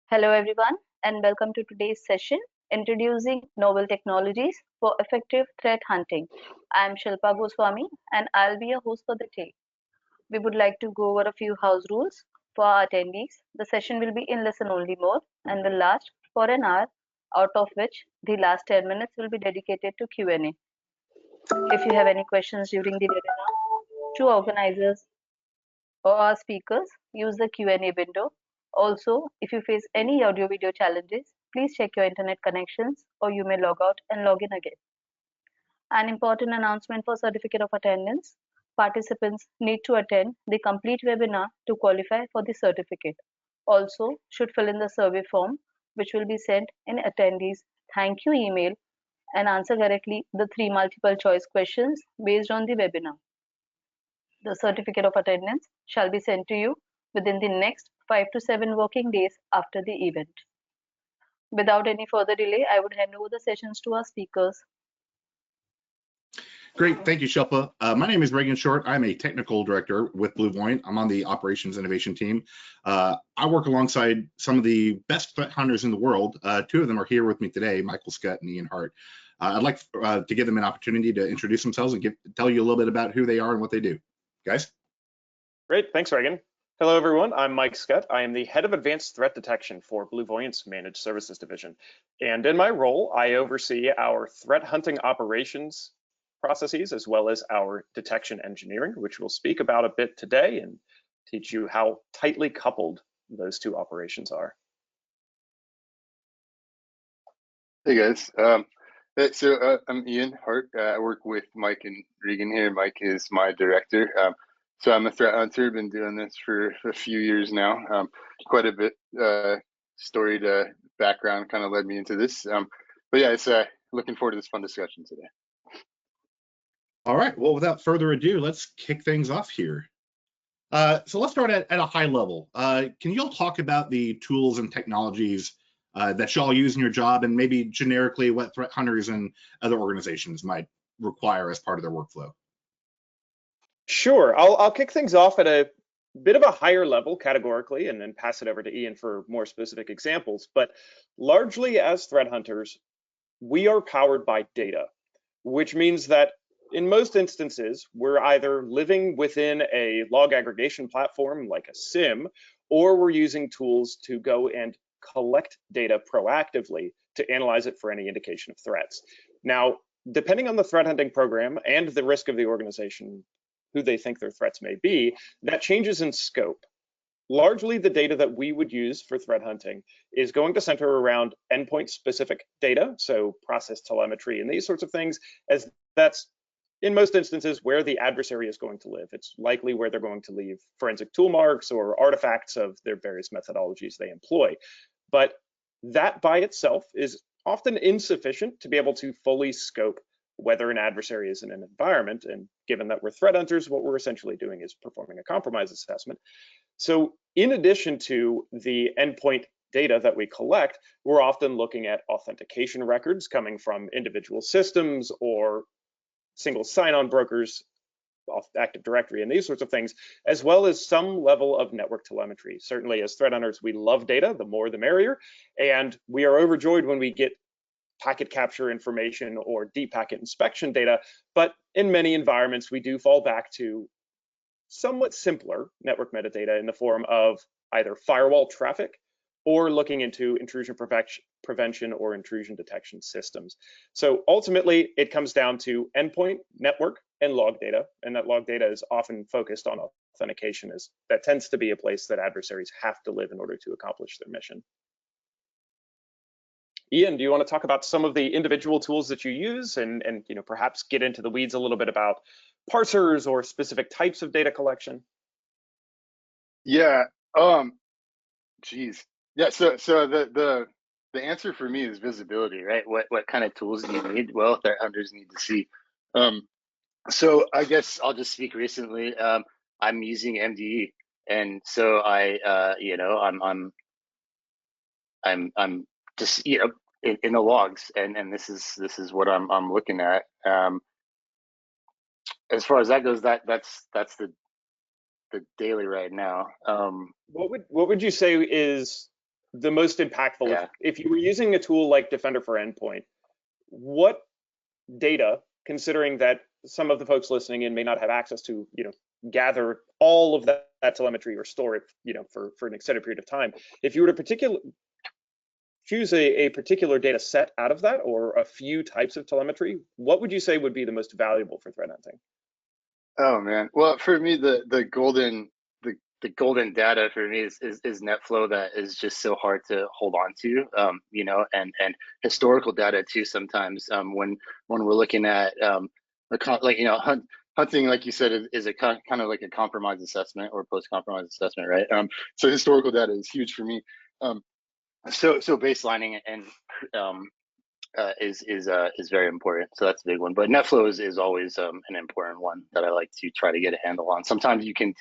Hello, everyone, and welcome to today's session introducing novel technologies for effective threat hunting. I am Shilpa Goswami, and I'll be your host for the day. We would like to go over a few house rules for our attendees. The session will be in listen only mode and will last for an hour, out of which the last 10 minutes will be dedicated to Q&A. If you have any questions during the webinar, to organizers or our speakers, use the Q&A window. Also, if you face any audio video challenges, please check your internet connections or you may log out and log in again. An important announcement for certificate of attendance. Participants need to attend the complete webinar to qualify for the certificate. Also, should fill in the survey form, which will be sent in attendees thank you email and answer correctly the 3 multiple choice questions based on the webinar. The certificate of attendance shall be sent to you within the next 5 to 7 working days after the event. Without any further delay, I would hand over the sessions to our speakers. Great, thank you, Shilpa. My name is Reagan Short. I'm a technical director with BlueVoyant. I'm on the operations innovation team. I work alongside some of the best threat hunters in the world. Two of them are here with me today, Michael Scott and Ian Hart. I'd like to give them an opportunity to introduce themselves and tell you a little bit about who they are and what they do. Guys? Great, thanks, Reagan. Hello, everyone. I'm Mike Scott. I am the head of advanced threat detection for BlueVoyant's managed services division. And in my role, I oversee our threat hunting operations processes, as well as our detection engineering, which we'll speak about a bit today and teach you how tightly coupled those two operations are. Hey guys, I'm Ian Hart. I work with Mike and Regan here. Mike is my director. So I'm a threat hunter, been doing this for a few years now. Quite a bit storied background kind of led me into this. But yeah, it's looking forward to this fun discussion today. All right, well, without further ado, let's kick things off here. So let's start at a high level. Can you all talk about the tools and technologies that y'all use in your job, and maybe generically what threat hunters and other organizations might require as part of their workflow? Sure, I'll kick things off at a bit of a higher level categorically and then pass it over to Ian for more specific examples. But largely as threat hunters, we are powered by data, which means that in most instances, we're either living within a log aggregation platform like a SIM, or we're using tools to go and collect data proactively to analyze it for any indication of threats. Now, depending on the threat hunting program and the risk of the organization, who they think their threats may be, that changes in scope. Largely, the data that we would use for threat hunting is going to center around endpoint specific data, so process telemetry and these sorts of things, as that's in most instances where the adversary is going to live. It's likely where they're going to leave forensic tool marks or artifacts of their various methodologies they employ. But that by itself is often insufficient to be able to fully scope whether an adversary is in an environment. And given that we're threat hunters, what we're essentially doing is performing a compromise assessment. So in addition to the endpoint data that we collect, we're often looking at authentication records coming from individual systems or single sign-on brokers, Active Directory, and these sorts of things, as well as some level of network telemetry. Certainly as threat hunters, we love data, the more the merrier, and we are overjoyed when we get packet capture information or deep packet inspection data, but in many environments, we do fall back to somewhat simpler network metadata in the form of either firewall traffic or looking into intrusion prevention or intrusion detection systems. So ultimately, it comes down to endpoint, network, and log data. And that log data is often focused on authentication, as that tends to be a place that adversaries have to live in order to accomplish their mission. Ian, do you want to talk about some of the individual tools that you use and perhaps get into the weeds a little bit about parsers or specific types of data collection? Yeah, geez. Yeah, so the answer for me is visibility, right? What kind of tools do you need? Well, threat hunters need to see. So I guess I'll just speak recently. I'm using MDE, and so I'm just in the logs, and this is what I'm looking at. As far as that goes, that's the daily right now. What would you say is the most impactful. Yeah. If you were using a tool like Defender for Endpoint, what data, considering that some of the folks listening in may not have access to, gather all of that telemetry or store it, for an extended period of time. If you were to choose a particular data set out of that, or a few types of telemetry, what would you say would be the most valuable for threat hunting? Oh man. Well, for me, the golden data for me is NetFlow, that is just so hard to hold on to, and historical data too. Sometimes when we're looking at hunting, like you said, is a kind of like a compromise assessment or post-compromise assessment, right? So historical data is huge for me. So baselining and is very important. So that's a big one. But NetFlow is always an important one that I like to try to get a handle on. Sometimes you can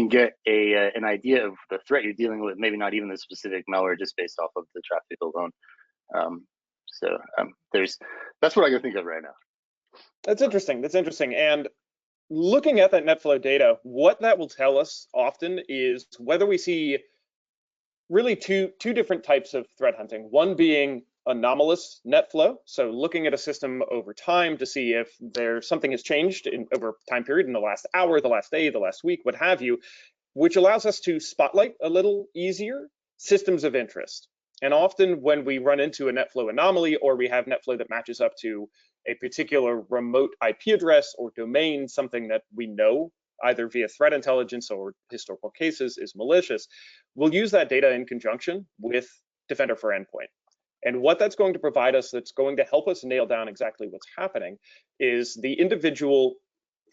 get an idea of the threat you're dealing with, maybe not even the specific malware, just based off of the traffic alone. That's what I can think of right now. That's interesting. And looking at that NetFlow data, what that will tell us often is whether we see really two different types of threat hunting. One being anomalous NetFlow, so looking at a system over time to see if something has changed over a time period in the last hour, the last day, the last week, what have you, which allows us to spotlight a little easier systems of interest. And often when we run into a NetFlow anomaly, or we have NetFlow that matches up to a particular remote IP address or domain, something that we know either via threat intelligence or historical cases is malicious, we'll use that data in conjunction with Defender for Endpoint. And what that's going to provide us, that's going to help us nail down exactly what's happening, is the individual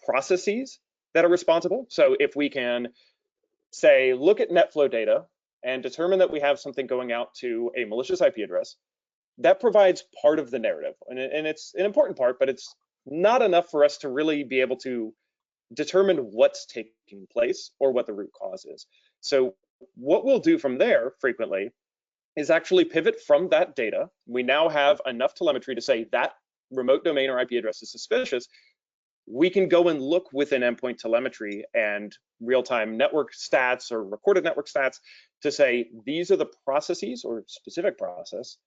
processes that are responsible. So if we can say, look at NetFlow data and determine that we have something going out to a malicious IP address, that provides part of the narrative. And it's an important part, but it's not enough for us to really be able to determine what's taking place or what the root cause is. So what we'll do from there frequently is actually pivot from that data. We now have enough telemetry to say that remote domain or IP address is suspicious. We can go and look within endpoint telemetry and real-time network stats or recorded network stats to say these are the processes or specific process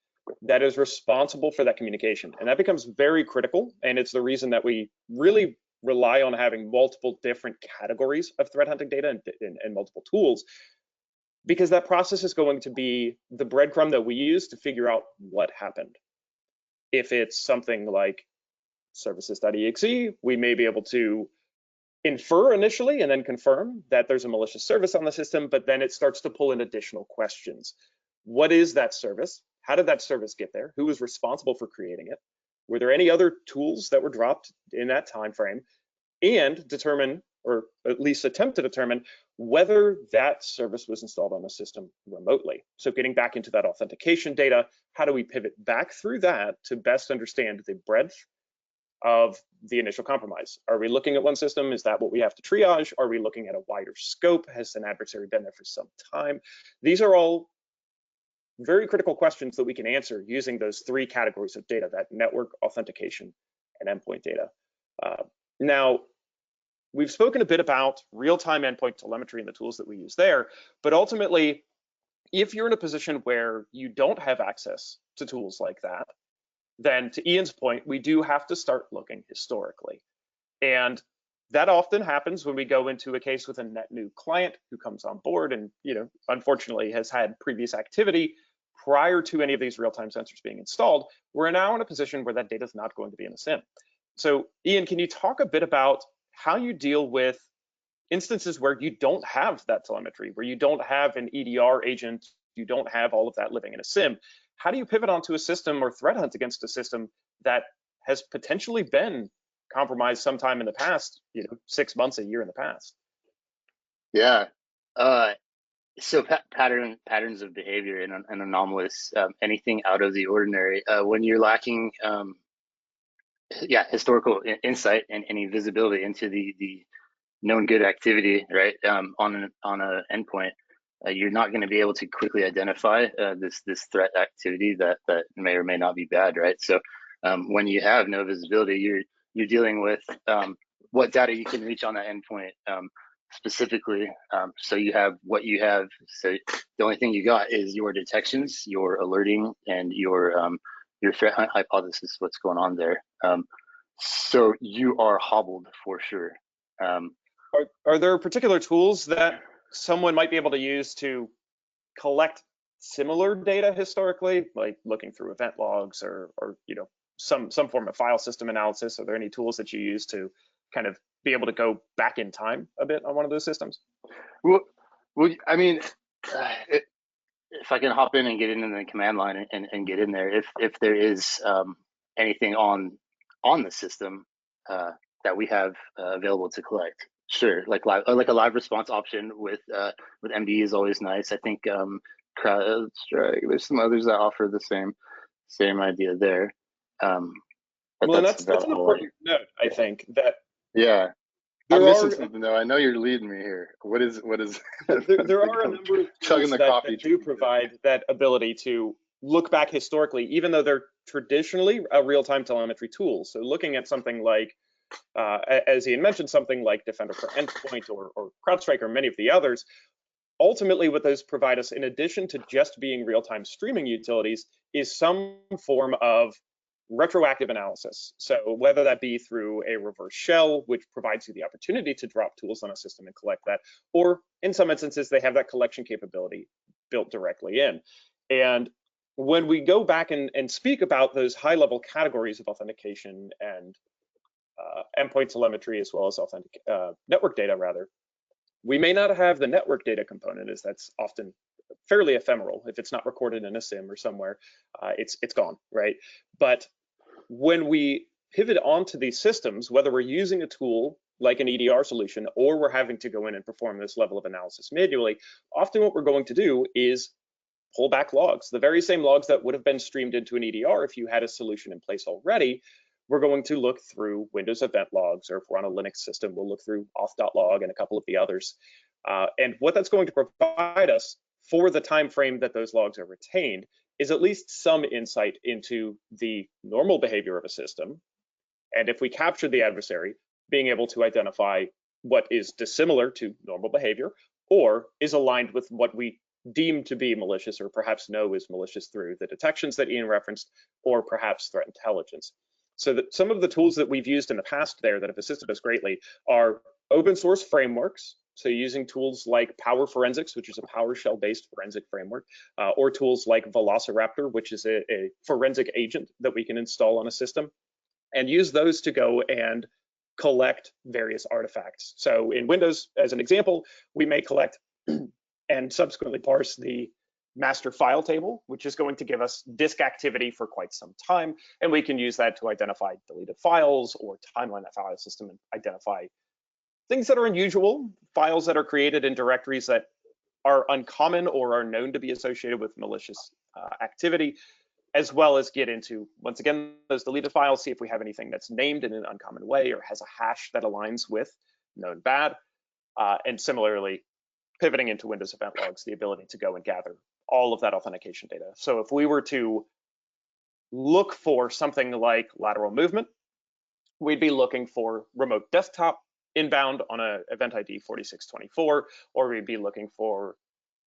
that is responsible for that communication. And that becomes very critical. And it's the reason that we really rely on having multiple different categories of threat hunting data and multiple tools, because that process is going to be the breadcrumb that we use to figure out what happened. If it's something like services.exe, we may be able to infer initially and then confirm that there's a malicious service on the system, but then it starts to pull in additional questions. What is that service? How did that service get there? Who was responsible for creating it? Were there any other tools that were dropped in that time frame? And determine, or at least attempt to determine, whether that service was installed on the system remotely. So getting back into that authentication data, how do we pivot back through that to best understand the breadth of the initial compromise? Are we looking at one system? Is that what we have to triage? Are we looking at a wider scope? Has an adversary been there for some time? These are all very critical questions that we can answer using those three categories of data: that network, authentication, and endpoint data. Now, we've spoken a bit about real-time endpoint telemetry and the tools that we use there, but ultimately, if you're in a position where you don't have access to tools like that, then to Ian's point, we do have to start looking historically. And that often happens when we go into a case with a net new client who comes on board and, unfortunately has had previous activity prior to any of these real-time sensors being installed. We're now in a position where that data is not going to be in the SIM. So Ian, can you talk a bit about how you deal with instances where you don't have that telemetry, where you don't have an EDR agent, you don't have all of that living in a SIM? How do you pivot onto a system or threat hunt against a system that has potentially been compromised sometime in the past, 6 months, a year in the past? Yeah. So patterns of behavior and anomalous, anything out of the ordinary. When you're lacking, historical insight and any visibility into the known good activity, right, on an endpoint, you're not going to be able to quickly identify this threat activity that may or may not be bad, right? So when you have no visibility, you're dealing with what data you can reach on that endpoint, specifically. So you have what you have. So the only thing you got is your detections, your alerting, and your threat hypothesis, what's going on there. So you are hobbled for sure. Are there particular tools that someone might be able to use to collect similar data historically, like looking through event logs or some form of file system analysis? Are there any tools that you use to kind of be able to go back in time a bit on one of those systems? Well, I mean, if I can hop in and get into the command line and get in there, if there is anything on the system that we have available to collect, sure. Like a live response option with MD is always nice. I think CrowdStrike. There's some others that offer the same idea there. But Well, and that's that's an important note, I think, that I'm missing something though. I know you're leading me here. What is there are a number of tools that do provide that ability to look back historically, even though they're traditionally a real-time telemetry tool. So looking at something like, as Ian mentioned, something like Defender for Endpoint or CrowdStrike or many of the others, ultimately what those provide us, in addition to just being real-time streaming utilities, is some form of retroactive analysis. So whether that be through a reverse shell, which provides you the opportunity to drop tools on a system and collect that, or in some instances, they have that collection capability built directly in. And when we go back and speak about those high-level categories of authentication and endpoint telemetry, as well as network data, rather, we may not have the network data component, as that's often fairly ephemeral. If it's not recorded in a SIM or somewhere, it's gone, right? But when we pivot onto these systems, whether we're using a tool like an EDR solution or we're having to go in and perform this level of analysis manually, often what we're going to do is pull back logs, the very same logs that would have been streamed into an EDR if you had a solution in place already. We're going to look through Windows event logs, or if we're on a Linux system, we'll look through auth.log and a couple of the others. And what that's going to provide us for the time frame that those logs are retained is at least some insight into the normal behavior of a system. And if we capture the adversary, being able to identify what is dissimilar to normal behavior or is aligned with what we deem to be malicious, or perhaps know is malicious through the detections that Ian referenced, or perhaps threat intelligence. So that some of the tools that we've used in the past there that have assisted us greatly are open source frameworks. So using tools like Power Forensics, which is a PowerShell-based forensic framework, or tools like Velociraptor, which is a forensic agent that we can install on a system, and use those to go and collect various artifacts. So in Windows, as an example, we may collect and subsequently parse the master file table, which is going to give us disk activity for quite some time. And we can use that to identify deleted files or timeline that file system and identify things that are unusual, files that are created in directories that are uncommon or are known to be associated with malicious activity, as well as get into, once again, those deleted files, see if we have anything that's named in an uncommon way or has a hash that aligns with known bad. And similarly, pivoting into Windows event logs, the ability to go and gather all of that authentication data. So if we were to look for something like lateral movement, we'd be looking for remote desktop inbound on a event ID 4624, or we'd be looking for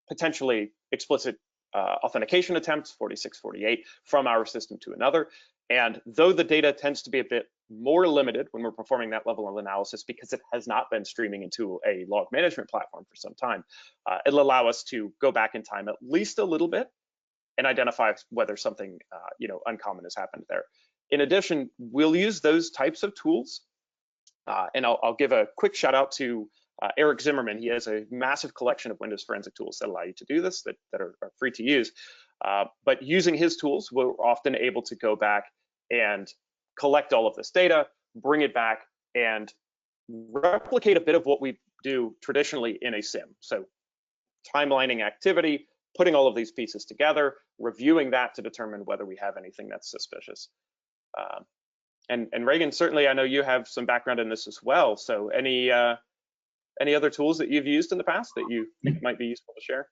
potentially explicit authentication attempts 4648 from our system to another. And though the data tends to be a bit more limited when we're performing that level of analysis because it has not been streaming into a log management platform for some time, it'll allow us to go back in time at least a little bit and identify whether something uncommon has happened there. In addition, we'll use those types of tools, and I'll give a quick shout out to Eric Zimmerman. He has a massive collection of Windows forensic tools that allow you to do this, that are free to use. But using his tools, we're often able to go back and collect all of this data, bring it back, and replicate a bit of what we do traditionally in a SIM. So timelining activity, putting all of these pieces together, reviewing that to determine whether we have anything that's suspicious. And Reagan, certainly I know you have some background in this as well. So any other tools that you've used in the past that you think might be useful to share?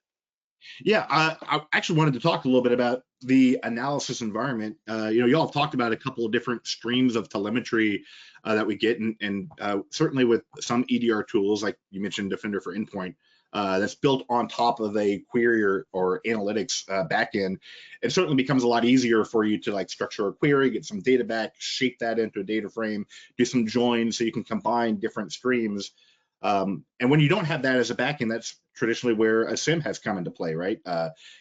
Yeah, I actually wanted to talk a little bit about the analysis environment. Y'all have talked about a couple of different streams of telemetry that we get, and certainly with some EDR tools, like you mentioned, Defender for Endpoint, that's built on top of a query or analytics backend. It certainly becomes a lot easier for you to like structure a query, get some data back, shape that into a data frame, do some joins so you can combine different streams. And when you don't have that as a backend, that's traditionally where a SIM has come into play, right?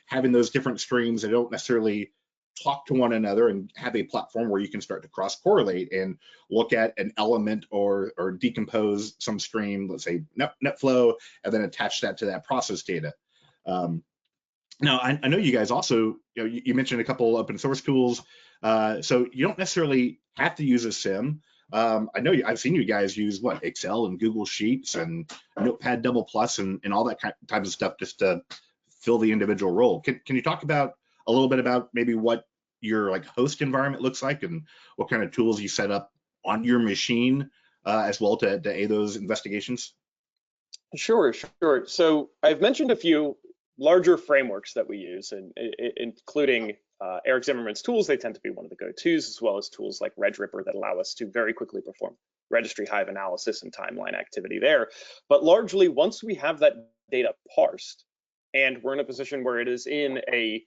Having those different streams that don't necessarily talk to one another and have a platform where you can start to cross correlate and look at an element or decompose some stream, let's say net flow, and then attach that to that process data. Now, I know you guys also, you mentioned a couple open source tools, so you don't necessarily have to use a SIM. I know I've seen you guys use what, Excel and Google Sheets and Notepad double plus and all that type of stuff just to fill the individual role. Can you talk about a little bit about maybe what your like host environment looks like and what kind of tools you set up on your machine as well to aid those investigations? Sure. So I've mentioned a few larger frameworks that we use, and including Eric Zimmerman's tools. They tend to be one of the go-tos, as well as tools like Redripper that allow us to very quickly perform registry hive analysis and timeline activity there. But largely, once we have that data parsed, and we're in a position where it is in a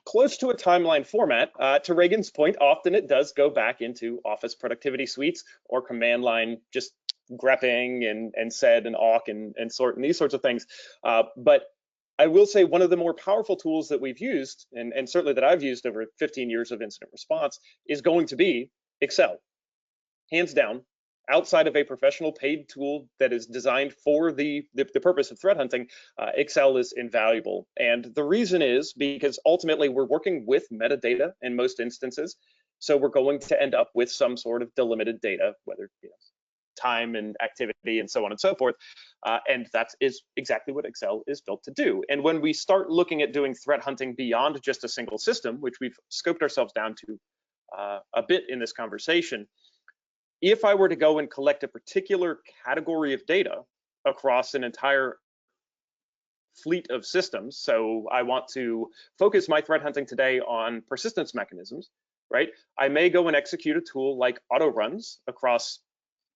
close to a timeline format, to Reagan's point, often it does go back into Office productivity suites or command line, just grepping and sed and awk and sort and these sorts of things. But I will say one of the more powerful tools that we've used, and certainly that I've used over 15 years of incident response, is going to be Excel, hands down. Outside of a professional paid tool that is designed for the purpose of threat hunting, Excel is invaluable. And the reason is because ultimately we're working with metadata in most instances. So we're going to end up with some sort of delimited data, whether time and activity and so on and so forth. And that is exactly what Excel is built to do. And when we start looking at doing threat hunting beyond just a single system, which we've scoped ourselves down to a bit in this conversation, if I were to go and collect a particular category of data across an entire fleet of systems, so I want to focus my threat hunting today on persistence mechanisms, right? I may go and execute a tool like auto runs across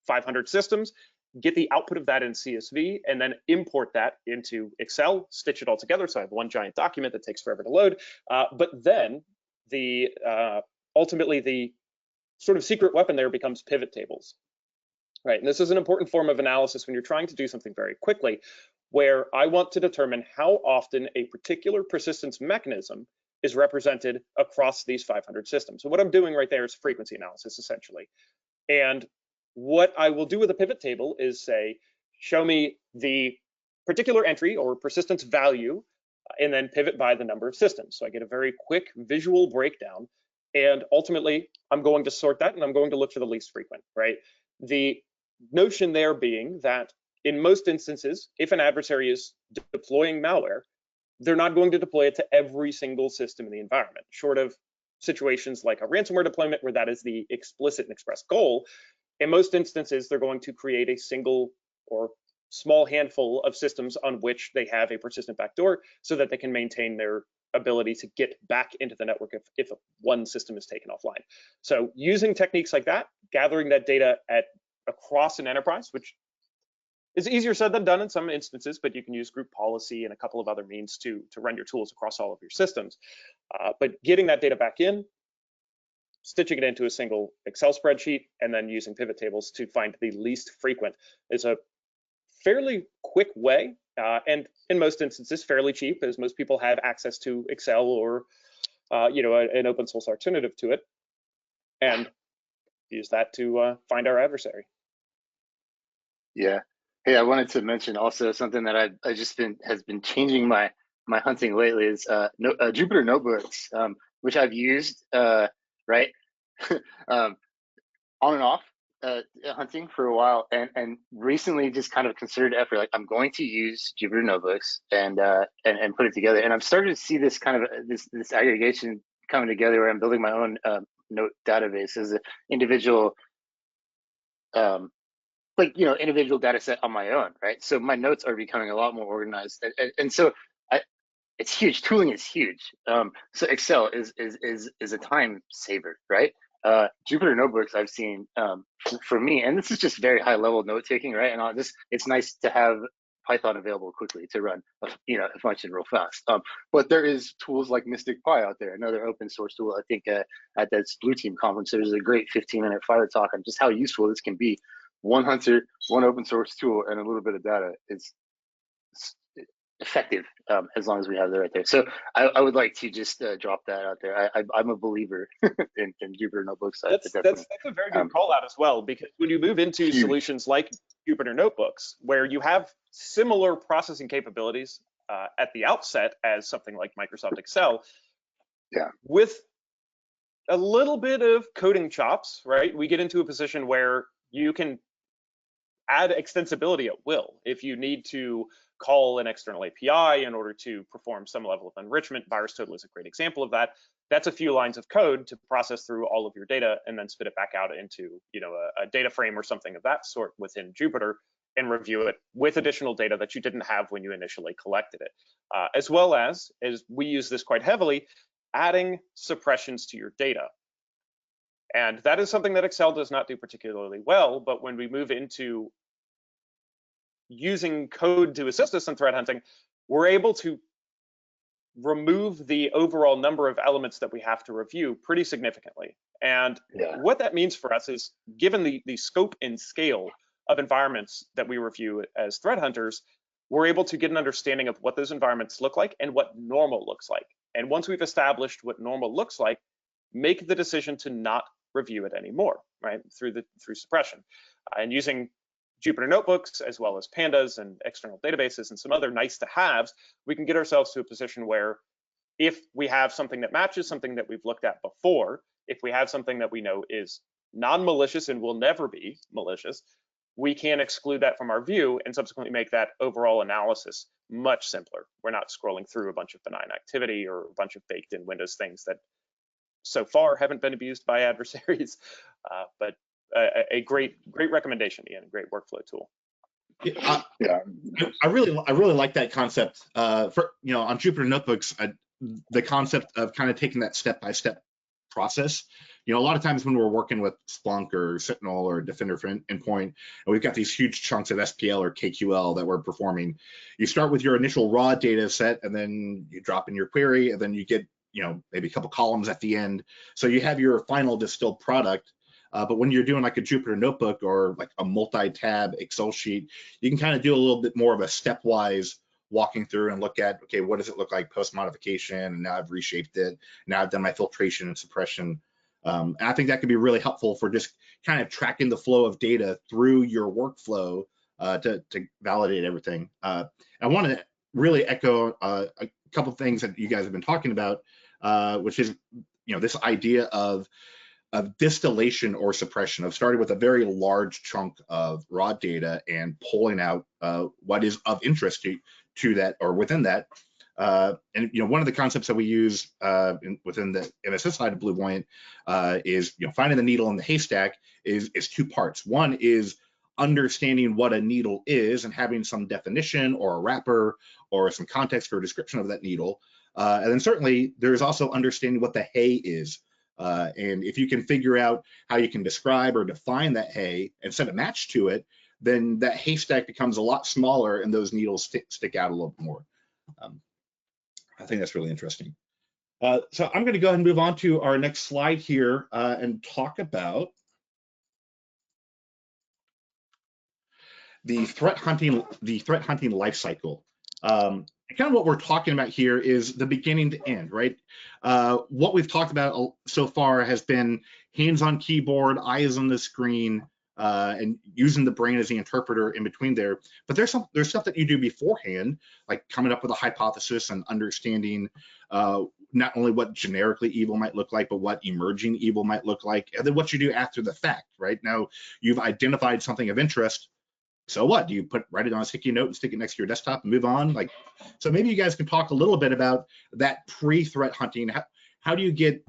500 systems, get the output of that in CSV, and then import that into Excel, stitch it all together. So I have one giant document that takes forever to load. But then ultimately the sort of secret weapon there becomes pivot tables, right? And this is an important form of analysis when you're trying to do something very quickly, where I want to determine how often a particular persistence mechanism is represented across these 500 systems. So what I'm doing right there is frequency analysis, essentially. And what I will do with a pivot table is say, show me the particular entry or persistence value, and then pivot by the number of systems. So I get a very quick visual breakdown. And ultimately, I'm going to sort that and I'm going to look for the least frequent, right? The notion there being that in most instances, if an adversary is deploying malware, they're not going to deploy it to every single system in the environment, short of situations like a ransomware deployment where that is the explicit and express goal. In most instances, they're going to create a single or small handful of systems on which they have a persistent backdoor so that they can maintain their ability to get back into the network if one system is taken offline. So using techniques like that, gathering that data across an enterprise, which is easier said than done in some instances, but you can use group policy and a couple of other means to run your tools across all of your systems. But getting that data back in, stitching it into a single Excel spreadsheet, and then using pivot tables to find the least frequent is a fairly quick way, and in most instances fairly cheap, as most people have access to Excel or an open source alternative to it, and use that to find our adversary. Yeah. Hey, I wanted to mention also something that I just has been changing my hunting lately is Jupyter notebooks, which I've used right on and off hunting for a while, and recently just kind of considered effort like I'm going to use Jupyter notebooks and put it together, and I'm starting to see this kind of this aggregation coming together where I'm building my own note database as an individual like, individual data set on my own, right? So my notes are becoming a lot more organized, and so it's huge. Tooling is huge. So Excel is a time saver, right? Jupyter notebooks I've seen, for me, and this is just very high level note taking, right? And it's nice to have Python available quickly to run, a function real fast. But there is tools like Mystic Pi out there, another open source tool. I think at that Blue Team conference, there was a great 15-minute fire talk on just how useful this can be. One hunter, one open source tool, and a little bit of data is effective, as long as we have that right there. So I would like to just drop that out there. I'm a believer in Jupyter notebooks. That's a very good call out as well, because when you move into solutions like Jupyter notebooks, where you have similar processing capabilities at the outset as something like Microsoft Excel, with a little bit of coding chops, right? We get into a position where you can add extensibility at will. If you need to call an external API in order to perform some level of enrichment, VirusTotal is a great example of that. That's a few lines of code to process through all of your data and then spit it back out into, a data frame or something of that sort within Jupyter, and review it with additional data that you didn't have when you initially collected it. As well as we use this quite heavily, adding suppressions to your data. And that is something that Excel does not do particularly well, but when we move into using code to assist us in threat hunting, we're able to remove the overall number of elements that we have to review pretty significantly. And what that means for us is, given the scope and scale of environments that we review as threat hunters, we're able to get an understanding of what those environments look like and what normal looks like. And once we've established what normal looks like, make the decision to not review it anymore, right? Through suppression. And using Jupyter notebooks, as well as pandas and external databases and some other nice to haves, we can get ourselves to a position where, if we have something that matches something that we've looked at before, if we have something that we know is non-malicious and will never be malicious, we can exclude that from our view and subsequently make that overall analysis much simpler. We're not scrolling through a bunch of benign activity or a bunch of baked in Windows things that so far haven't been abused by adversaries, but a great recommendation, Ian, a great workflow tool. I really like that concept. On Jupyter notebooks, the concept of kind of taking that step-by-step process. A lot of times when we're working with Splunk or Sentinel or Defender for Endpoint, and we've got these huge chunks of SPL or KQL that we're performing, you start with your initial raw data set, and then you drop in your query, and then you get maybe a couple columns at the end. So you have your final distilled product. But when you're doing like a Jupyter notebook or like a multi-tab Excel sheet, you can kind of do a little bit more of a stepwise walking through and look at, okay, what does it look like post-modification? And now I've reshaped it. Now I've done my filtration and suppression. And I think that could be really helpful for just kind of tracking the flow of data through your workflow to validate everything. I want to really echo a couple of things that you guys have been talking about, which is, this idea of distillation or suppression, of starting with a very large chunk of raw data and pulling out what is of interest to that or within that. And one of the concepts that we use within the MSS side of BlueVoyant is finding the needle in the haystack is two parts. One is understanding what a needle is and having some definition or a wrapper or some context or description of that needle. And then certainly there's also understanding what the hay is. And if you can figure out how you can describe or define that hay and set a match to it, then that haystack becomes a lot smaller and those needles stick out a little bit more. I think that's really interesting. So I'm going to go ahead and move on to our next slide here and talk about the threat hunting life cycle. Kind of what we're talking about here is the beginning to end, right? What we've talked about so far has been hands on keyboard, eyes on the screen, and using the brain as the interpreter in between there. But there's stuff that you do beforehand, like coming up with a hypothesis and understanding not only what generically evil might look like, but what emerging evil might look like, and then what you do after the fact, right? Now you've identified something of interest. So what? Do you write it on a sticky note and stick it next to your desktop and move on? So maybe you guys can talk a little bit about that pre-threat hunting. How do you get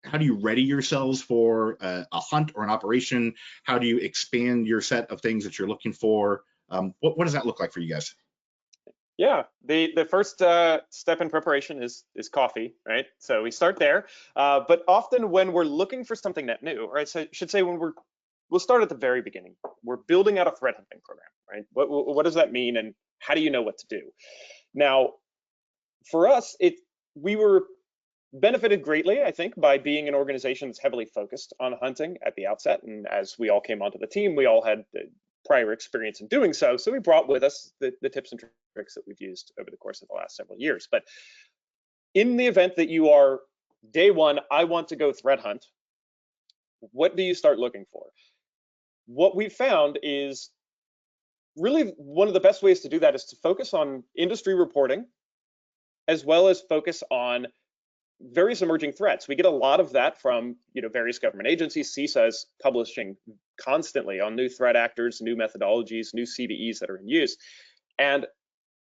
how do you ready yourselves for a hunt or an operation? How do you expand your set of things that you're looking for? What does that look like for you guys? Yeah, the first step in preparation is coffee, right? So we start there. But often when we're looking for something that new, right? So I should say we'll start at the very beginning. We're building out a threat hunting program, right? What does that mean, and how do you know what to do? Now, for us, we were benefited greatly, I think, by being an organization that's heavily focused on hunting at the outset. And as we all came onto the team, we all had prior experience in doing so. So we brought with us the tips and tricks that we've used over the course of the last several years. But in the event that you are day one, I want to go threat hunt, what do you start looking for? What we found is really one of the best ways to do that is to focus on industry reporting, as well as focus on various emerging threats. We get a lot of that from various government agencies. CISA is publishing constantly on new threat actors, new methodologies, new CVEs that are in use. And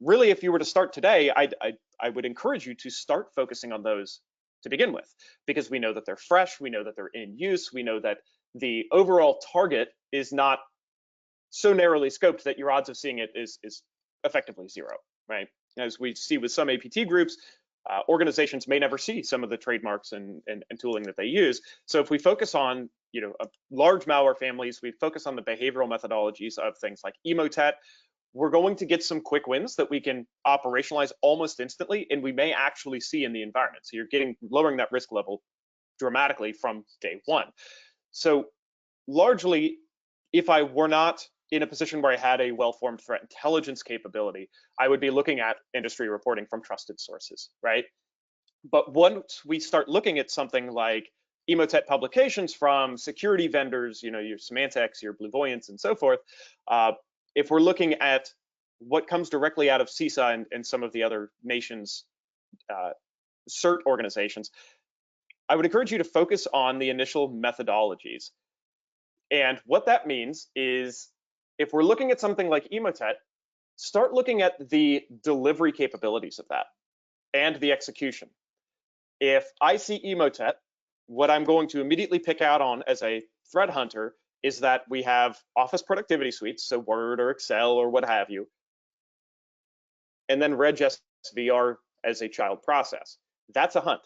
really, if you were to start today, I would encourage you to start focusing on those to begin with, because we know that they're fresh, we know that they're in use, we know that the overall target is not so narrowly scoped that your odds of seeing it is effectively zero, right? As we see with some APT groups, organizations may never see some of the trademarks and tooling that they use. So if we focus on large malware families, we focus on the behavioral methodologies of things like Emotet, we're going to get some quick wins that we can operationalize almost instantly, and we may actually see in the environment. So you're lowering that risk level dramatically from day one. So largely, if I were not in a position where I had a well-formed threat intelligence capability, I would be looking at industry reporting from trusted sources, right? But once we start looking at something like Emotet publications from security vendors, your Symantec's, your BlueVoyants, and so forth, if we're looking at what comes directly out of CISA and some of the other nations' CERT organizations, I would encourage you to focus on the initial methodologies. And what that means is, if we're looking at something like Emotet, start looking at the delivery capabilities of that and the execution. If I see Emotet, what I'm going to immediately pick out on as a threat hunter is that we have Office productivity suites, so Word or Excel or what have you, and then regSVR as a child process. That's a hunt.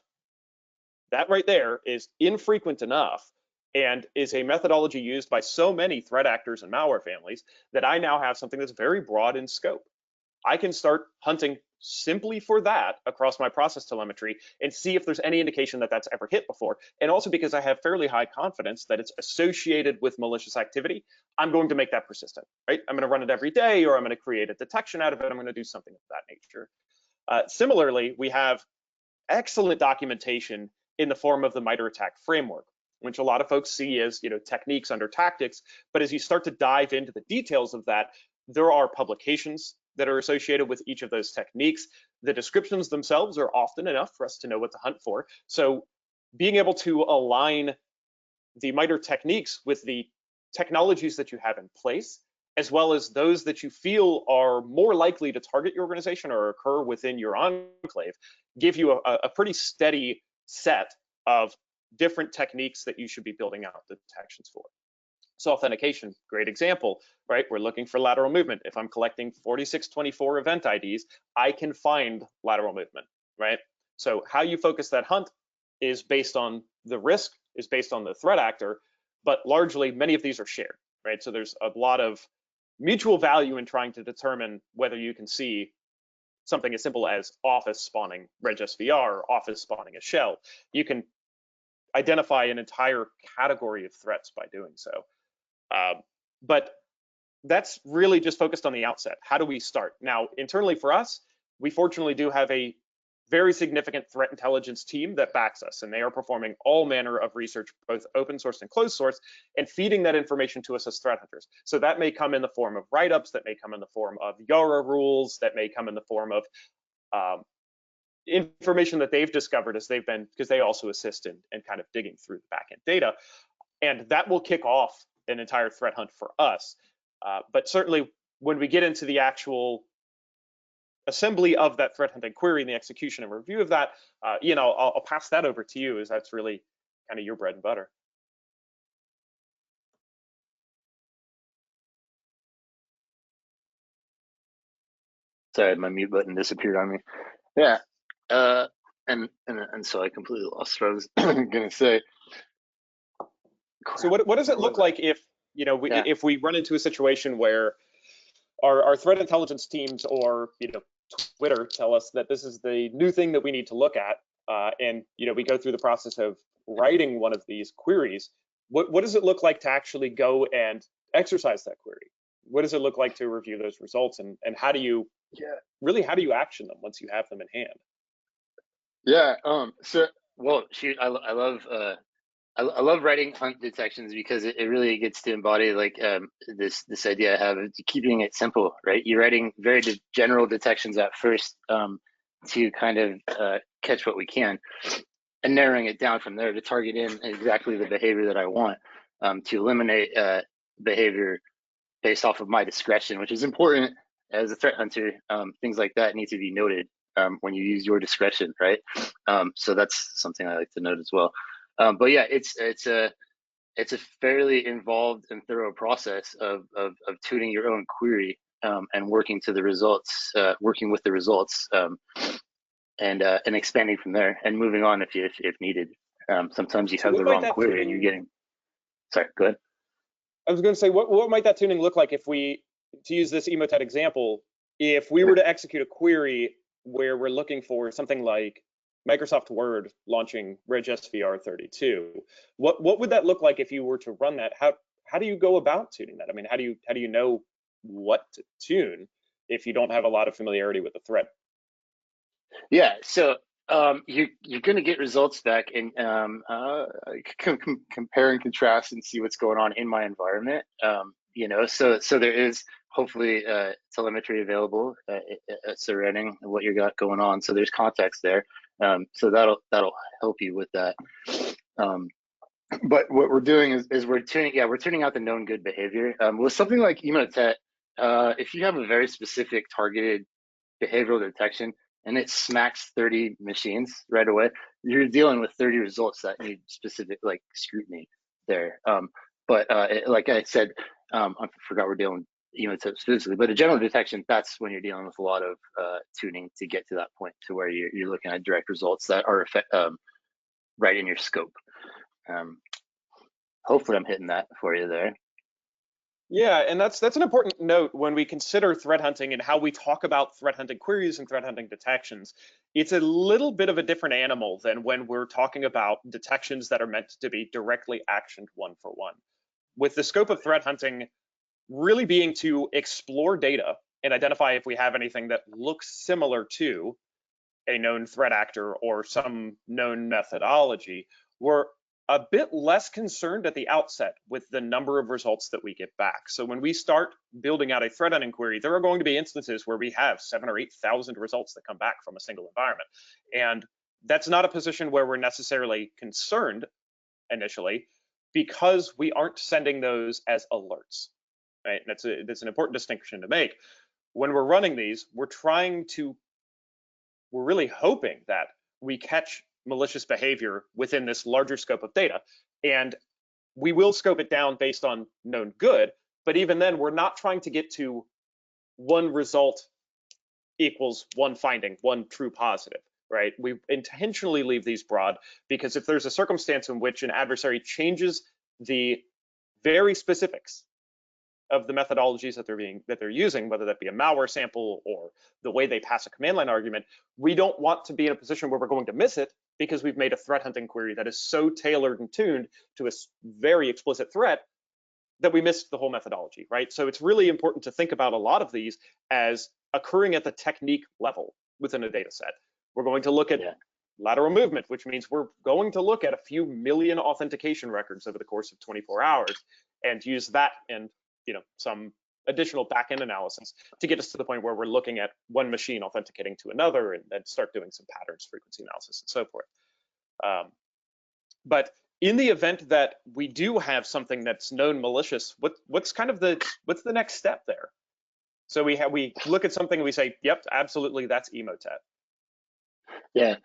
That right there is infrequent enough and is a methodology used by so many threat actors and malware families that I now have something that's very broad in scope. I can start hunting simply for that across my process telemetry and see if there's any indication that that's ever hit before. And also because I have fairly high confidence that it's associated with malicious activity, I'm going to make that persistent, right? I'm going to run it every day, or I'm going to create a detection out of it. I'm going to do something of that nature. Similarly, we have excellent documentation in the form of the MITRE ATT&CK framework, which a lot of folks see as techniques under tactics. But as you start to dive into the details of that, there are publications that are associated with each of those techniques. The descriptions themselves are often enough for us to know what to hunt for. So being able to align the MITRE techniques with the technologies that you have in place, as well as those that you feel are more likely to target your organization or occur within your enclave, give you a pretty steady set of different techniques that you should be building out the detections for. So authentication, great example, right? We're looking for lateral movement. If I'm collecting 4624 event IDs, I can find lateral movement, right? So how you focus that hunt is based on the risk, is based on the threat actor, but largely many of these are shared, right? So there's a lot of mutual value in trying to determine whether you can see something as simple as Office spawning regSVR or Office spawning a shell. You can identify an entire category of threats by doing so. But that's really just focused on the outset. How do we start? Now, internally for us, we fortunately do have a very significant threat intelligence team that backs us, and they are performing all manner of research, both open source and closed source, and feeding that information to us as threat hunters. So that may come in the form of write-ups, that may come in the form of Yara rules, that may come in the form of information that they've discovered as they've been, because they also assist in kind of digging through the backend data. And that will kick off an entire threat hunt for us. But certainly when we get into the actual assembly of that threat hunting query and the execution and review of that, I'll pass that over to you, as that's really kind of your bread and butter. Sorry, my mute button disappeared on me. Yeah, and so I completely lost what I was gonna say. So what does it look like if, you know, if we run into a situation where our threat intelligence teams or, you know, Twitter tell us that this is the new thing that we need to look at, and, you know, we go through the process of writing one of these queries. What does it look like to actually go and exercise that query? What does it look like to review those results, and how do you really, how do you action them once you have them in hand? Yeah. So, well, shoot, I love writing hunt detections because it really gets to embody like this idea I have of keeping it simple, right? You're writing very general detections at first to kind of catch what we can, and narrowing it down from there to target in exactly the behavior that I want, to eliminate behavior based off of my discretion, which is important as a threat hunter. Things like that need to be noted when you use your discretion, right? So that's something I like to note as well. But yeah, it's a fairly involved and thorough process of tuning your own query and working to the results, working with the results, and expanding from there and moving on if needed. Sometimes you have the wrong query and you're getting. Sorry, go ahead. I was going to say, what might that tuning look like if we, to use this emotet example, if we were to execute a query where we're looking for something like Microsoft Word launching Reg SVR 32, what would that look like if you were to run that? How do you go about tuning that? I mean, how do you know what to tune if you don't have a lot of familiarity with the threat? Yeah, so you're going to get results back and compare and contrast and see what's going on in my environment. You know, so there is hopefully telemetry available surrounding what you got going on. So there's context there. So that'll help you with that. But what we're doing is we're tuning out the known good behavior. With something like emotet, if you have a very specific targeted behavioral detection and it smacks 30 machines right away, you're dealing with 30 results that need specific like scrutiny there. But like I said, I forgot we're dealing emotet specifically, but a general detection, that's when you're dealing with a lot of tuning to get to that point to where you're looking at direct results that are right in your scope. Hopefully I'm hitting that for you there. Yeah, and that's an important note when we consider threat hunting and how we talk about threat hunting queries and threat hunting detections. It's a little bit of a different animal than when we're talking about detections that are meant to be directly actioned one for one. With the scope of threat hunting really being to explore data and identify if we have anything that looks similar to a known threat actor or some known methodology, we're a bit less concerned at the outset with the number of results that we get back. So when we start building out a threat hunting query, there are going to be instances where we have 7,000 or 8,000 results that come back from a single environment. And that's not a position where we're necessarily concerned initially because we aren't sending those as alerts, right? That's an important distinction to make. When we're running these, we're really hoping that we catch malicious behavior within this larger scope of data. And we will scope it down based on known good, but even then we're not trying to get to one result equals one finding, one true positive, right? We intentionally leave these broad because if there's a circumstance in which an adversary changes the very specifics of the methodologies that they're using, whether that be a malware sample or the way they pass a command line argument, we don't want to be in a position where we're going to miss it because we've made a threat hunting query that is so tailored and tuned to a very explicit threat that we missed the whole methodology, right? So it's really important to think about a lot of these as occurring at the technique level within a data set. We're going to look at lateral movement, which means we're going to look at a few million authentication records over the course of 24 hours and use that and some additional backend analysis to get us to the point where we're looking at one machine authenticating to another and then start doing some patterns, frequency analysis, and so forth. But in the event that we do have something that's known malicious, what's the next step there? So we look at something and we say, yep, absolutely, that's emotet. Yeah.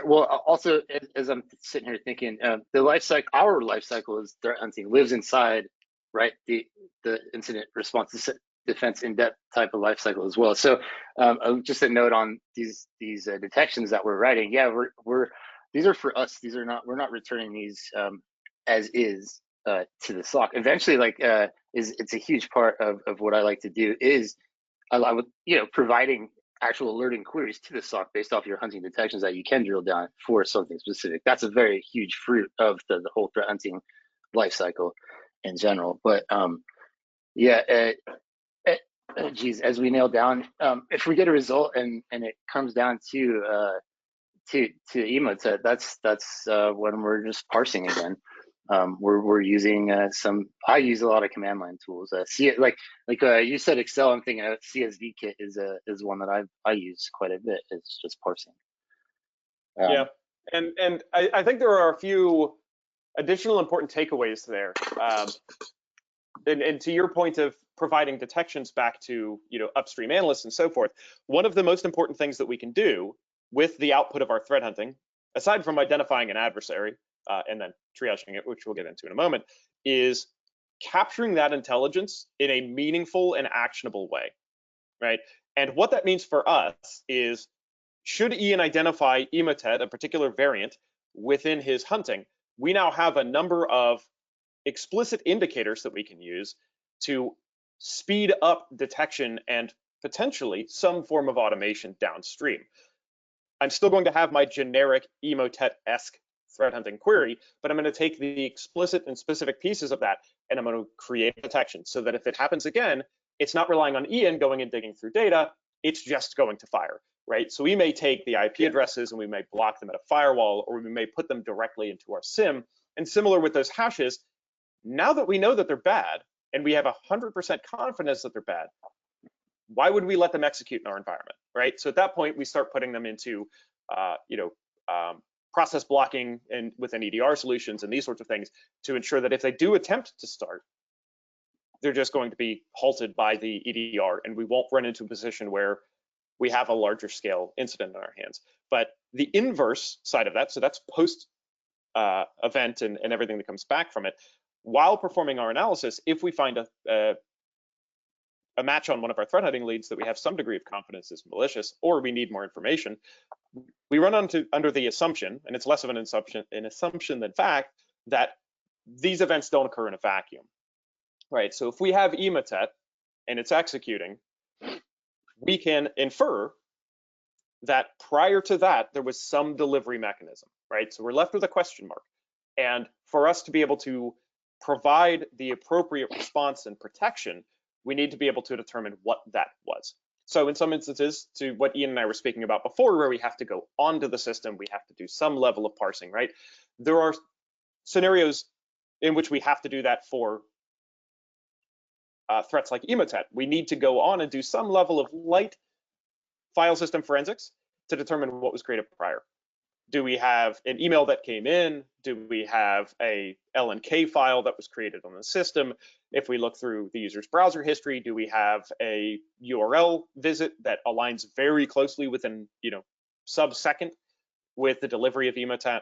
Well, also, as I'm sitting here thinking, the life cycle, our life cycle is threat hunting lives inside, right? The incident response defense in-depth type of life cycle as well. So, just a note on these detections that we're writing. Yeah, we're these are for us. These are not. We're not returning these as is to the SOC. Eventually, it's a huge part of what I like to do is I would, providing actual alerting queries to the SOC based off your hunting detections that you can drill down for something specific. That's a very huge fruit of the whole threat hunting life cycle in general. But yeah, geez, as we nail down, if we get a result and it comes down to emotet, that's when we're just parsing again. We're using I use a lot of command line tools. You said Excel, I'm thinking CSV kit is one that I use quite a bit. It's just parsing. Yeah, and I think there are a few additional important takeaways there. And to your point of providing detections back to upstream analysts and so forth, one of the most important things that we can do with the output of our threat hunting, aside from identifying an adversary and then triaging it, which we'll get into in a moment, is capturing that intelligence in a meaningful and actionable way, right? And what that means for us is, should Ian identify emotet, a particular variant, within his hunting, we now have a number of explicit indicators that we can use to speed up detection and potentially some form of automation downstream. I'm still going to have my generic emotet-esque threat hunting query, but I'm going to take the explicit and specific pieces of that and I'm going to create a detection so that if it happens again, it's not relying on Ian going and digging through data, it's just going to fire, right? So we may take the IP addresses and we may block them at a firewall, or we may put them directly into our SIM. And similar with those hashes, now that we know that they're bad and we have 100% confidence that they're bad, why would we let them execute in our environment, right? So at that point, we start putting them into, process blocking and within EDR solutions and these sorts of things to ensure that if they do attempt to start, they're just going to be halted by the EDR, and we won't run into a position where we have a larger scale incident in our hands. But the inverse side of that, so that's post event and everything that comes back from it, while performing our analysis, if we find a match on one of our threat hunting leads that we have some degree of confidence is malicious, or we need more information, we run under the assumption, and it's less of an assumption than fact, that these events don't occur in a vacuum, right? So if we have emotet and it's executing, we can infer that prior to that, there was some delivery mechanism, right? So we're left with a question mark. And for us to be able to provide the appropriate response and protection, we need to be able to determine what that was. So in some instances, to what Ian and I were speaking about before, where we have to go onto the system, we have to do some level of parsing, right? There are scenarios in which we have to do that for threats like emotet. We need to go on and do some level of light file system forensics to determine what was created prior. Do we have an email that came in? Do we have a LNK file that was created on the system? If we look through the user's browser history, do we have a URL visit that aligns very closely within, sub-second with the delivery of emotet,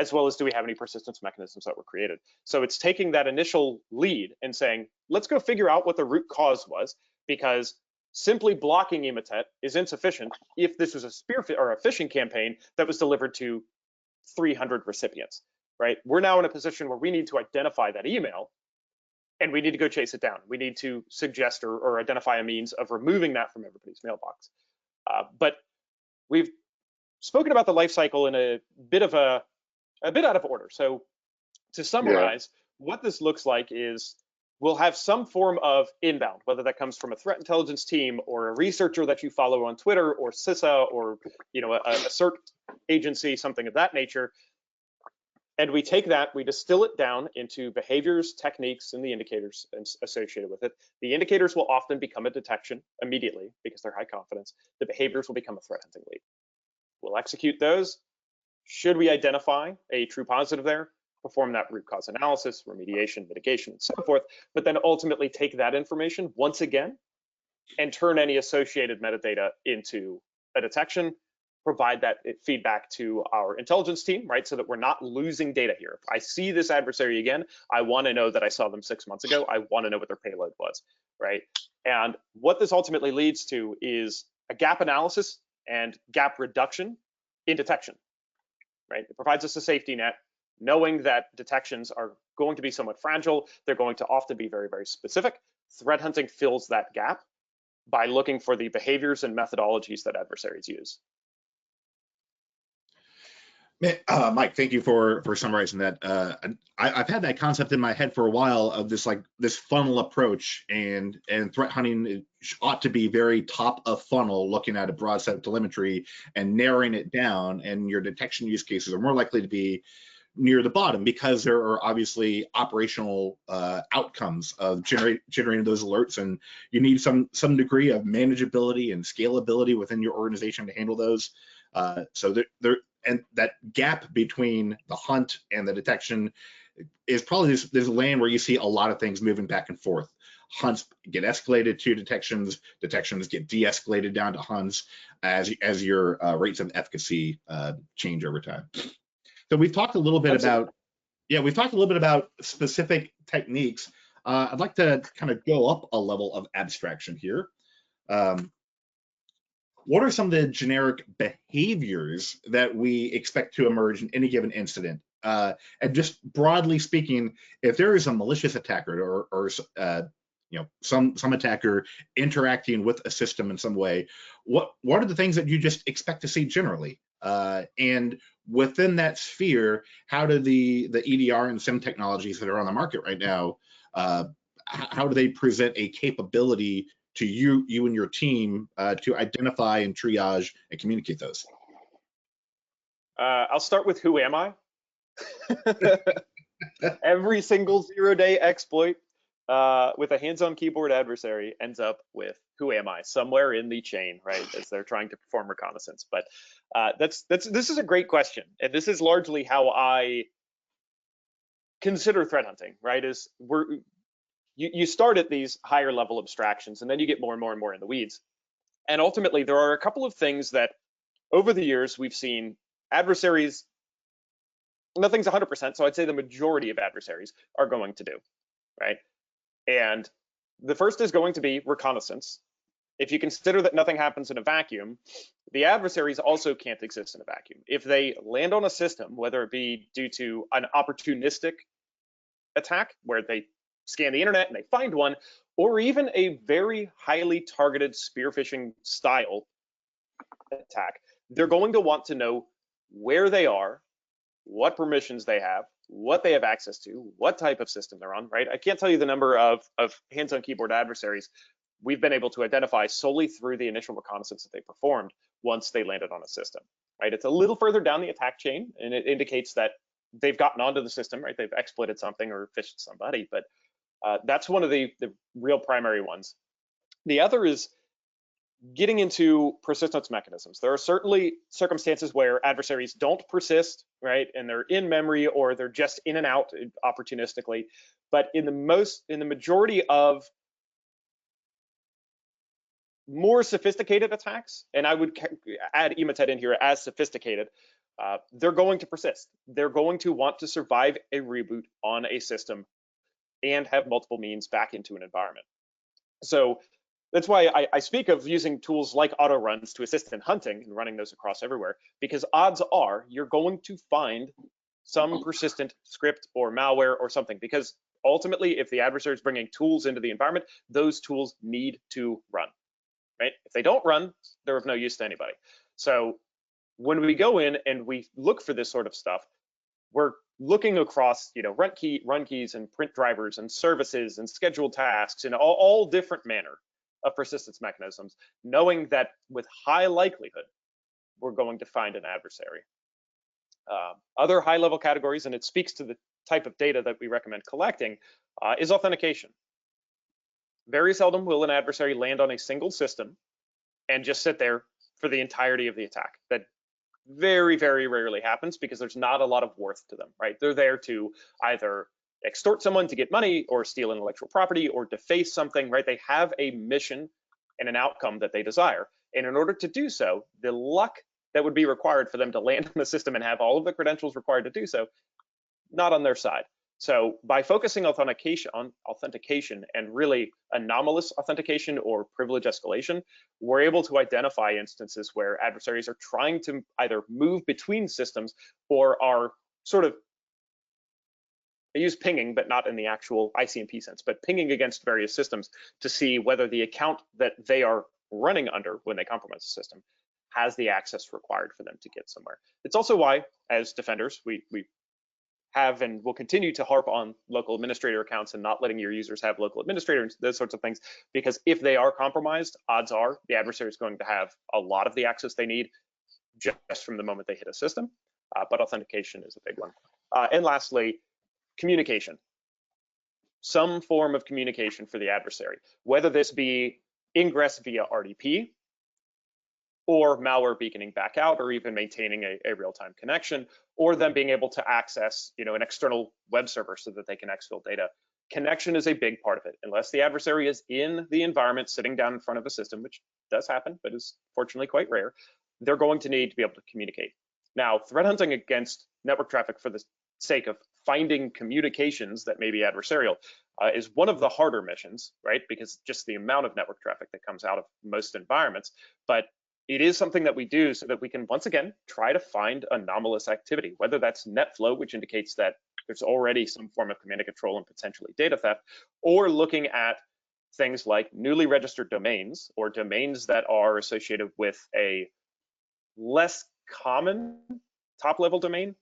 as well as do we have any persistence mechanisms that were created? So it's taking that initial lead and saying, let's go figure out what the root cause was, because simply blocking emotet is insufficient if this was a spear or a phishing campaign that was delivered to 300 recipients, right? We're now in a position where we need to identify that email and we need to go chase it down. We need to suggest or identify a means of removing that from everybody's mailbox. But we've spoken about the life cycle in a bit out of order. So to summarize, what this looks like is we'll have some form of inbound, whether that comes from a threat intelligence team or a researcher that you follow on Twitter or CISA or a CERT agency, something of that nature. And we take that, we distill it down into behaviors, techniques, and the indicators associated with it. The indicators will often become a detection immediately because they're high confidence. The behaviors will become a threat hunting lead. We'll execute those. Should we identify a true positive there, perform that root cause analysis, remediation, mitigation, and so forth, but then ultimately take that information once again and turn any associated metadata into a detection provide that feedback to our intelligence team, right? So that we're not losing data here. If I see this adversary again, I want to know that I saw them 6 months ago. I want to know what their payload was, right? And what this ultimately leads to is a gap analysis and gap reduction in detection, right? It provides us a safety net, knowing that detections are going to be somewhat fragile. They're going to often be very, very specific. Threat hunting fills that gap by looking for the behaviors and methodologies that adversaries use. Mike, thank you for summarizing that. I've had that concept in my head for a while of this funnel approach, and threat hunting ought to be very top of funnel, looking at a broad set of telemetry and narrowing it down, and your detection use cases are more likely to be near the bottom because there are obviously operational outcomes of generating those alerts, and you need some degree of manageability and scalability within your organization to handle those. So there and that gap between the hunt and the detection is probably this land where you see a lot of things moving back and forth. Hunts get escalated to detections, detections get de-escalated down to hunts as your rates of efficacy change over time. So we've talked a little bit about specific techniques. I'd like to kind of go up a level of abstraction here. What are some of the generic behaviors that we expect to emerge in any given incident? And just broadly speaking, if there is a malicious attacker or some attacker interacting with a system in some way, what are the things that you just expect to see generally? And within that sphere, how do the EDR and SIM technologies that are on the market right now, how do they present a capability to you and your team to identify and triage and communicate those? I'll start with who am I? Every single zero-day exploit with a hands-on keyboard adversary ends up with who am I somewhere in the chain, right? As they're trying to perform reconnaissance. But this is a great question, and this is largely how I consider threat hunting, right? You start at these higher level abstractions, and then you get more and more and more in the weeds. And ultimately, there are a couple of things that over the years we've seen adversaries, nothing's 100%, so I'd say the majority of adversaries are going to do, right? And the first is going to be reconnaissance. If you consider that nothing happens in a vacuum, the adversaries also can't exist in a vacuum. If they land on a system, whether it be due to an opportunistic attack where they scan the internet and they find one, or even a very highly targeted spear phishing style attack, they're going to want to know where they are, what permissions they have, what they have access to, what type of system they're on, right? I can't tell you the number of hands-on keyboard adversaries we've been able to identify solely through the initial reconnaissance that they performed once they landed on a system, right? It's a little further down the attack chain, and it indicates that they've gotten onto the system, right? They've exploited something or phished somebody, but that's one of the real primary ones. The other is getting into persistence mechanisms. There are certainly circumstances where adversaries don't persist, right? And they're in memory or they're just in and out opportunistically. But in the majority of more sophisticated attacks, and I would add Emotet in here as sophisticated, they're going to persist. They're going to want to survive a reboot on a system and have multiple means back into an environment. So that's why I speak of using tools like auto runs to assist in hunting and running those across everywhere, because odds are you're going to find some persistent script or malware or something, because ultimately, if the adversary is bringing tools into the environment, those tools need to run, right? If they don't run, they're of no use to anybody. So when we go in and we look for this sort of stuff, we're looking across, run keys and print drivers and services and scheduled tasks and all different manner of persistence mechanisms, knowing that with high likelihood, we're going to find an adversary. Other high-level categories, and it speaks to the type of data that we recommend collecting, is authentication. Very seldom will an adversary land on a single system and just sit there for the entirety of the attack. That very, very rarely happens because there's not a lot of worth to them, right? They're there to either extort someone to get money or steal intellectual property or deface something, right? They have a mission and an outcome that they desire. And in order to do so, the luck that would be required for them to land on the system and have all of the credentials required to do so, not on their side. So by focusing on authentication and really anomalous authentication or privilege escalation, we're able to identify instances where adversaries are trying to either move between systems or are sort of, I use pinging, but not in the actual ICMP sense, but pinging against various systems to see whether the account that they are running under when they compromise the system has the access required for them to get somewhere. It's also why, as defenders, we have and will continue to harp on local administrator accounts and not letting your users have local administrators, those sorts of things, because if they are compromised, odds are the adversary is going to have a lot of the access they need just from the moment they hit a system, but authentication is a big one. And lastly, communication. Some form of communication for the adversary, whether this be ingress via RDP, or malware beaconing back out, or even maintaining a real-time connection, or them being able to access, an external web server so that they can exfil data. Connection is a big part of it. Unless the adversary is in the environment sitting down in front of a system, which does happen, but is fortunately quite rare, they're going to need to be able to communicate. Now, threat hunting against network traffic for the sake of finding communications that may be adversarial is one of the harder missions, right? Because just the amount of network traffic that comes out of most environments, but it is something that we do so that we can, once again, try to find anomalous activity, whether that's net flow, which indicates that there's already some form of command and control and potentially data theft, or looking at things like newly registered domains or domains that are associated with a less common top-level domain.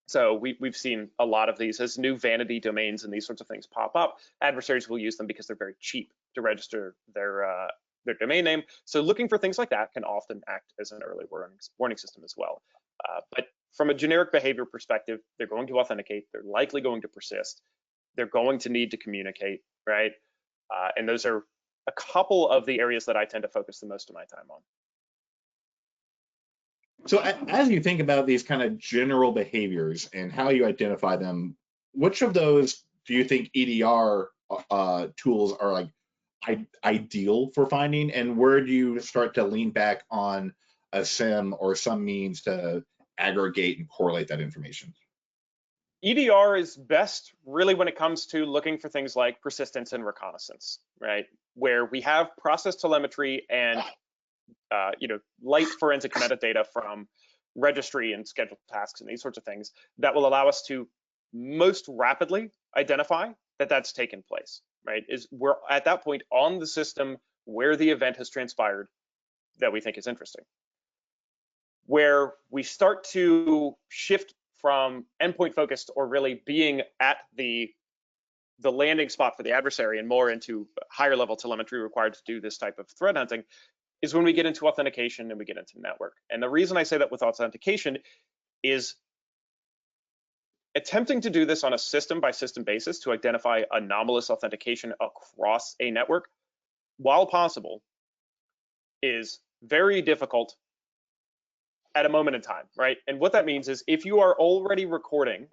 So we've seen a lot of these as new vanity domains and these sorts of things pop up. Adversaries will use them because they're very cheap to register their domain name. So looking for things like that can often act as an early warning system as well. But from a generic behavior perspective, they're going to authenticate, they're likely going to persist, they're going to need to communicate, right? And those are a couple of the areas that I tend to focus the most of my time on. So as you think about these kind of general behaviors and how you identify them, which of those do you think EDR tools are like ideal for finding, and where do you start to lean back on a SIM or some means to aggregate and correlate that information? EDR is best really when it comes to looking for things like persistence and reconnaissance, right? Where we have process telemetry and light forensic metadata from registry and scheduled tasks and these sorts of things that will allow us to most rapidly identify that that's taken place, right? We're at that point on the system where the event has transpired that we think is interesting. Where we start to shift from endpoint focused or really being at the landing spot for the adversary and more into higher level telemetry required to do this type of threat hunting is when we get into authentication and we get into network. And the reason I say that with authentication is attempting to do this on a system by system basis to identify anomalous authentication across a network, while possible, is very difficult at a moment in time, right? And what that means is if you are already recording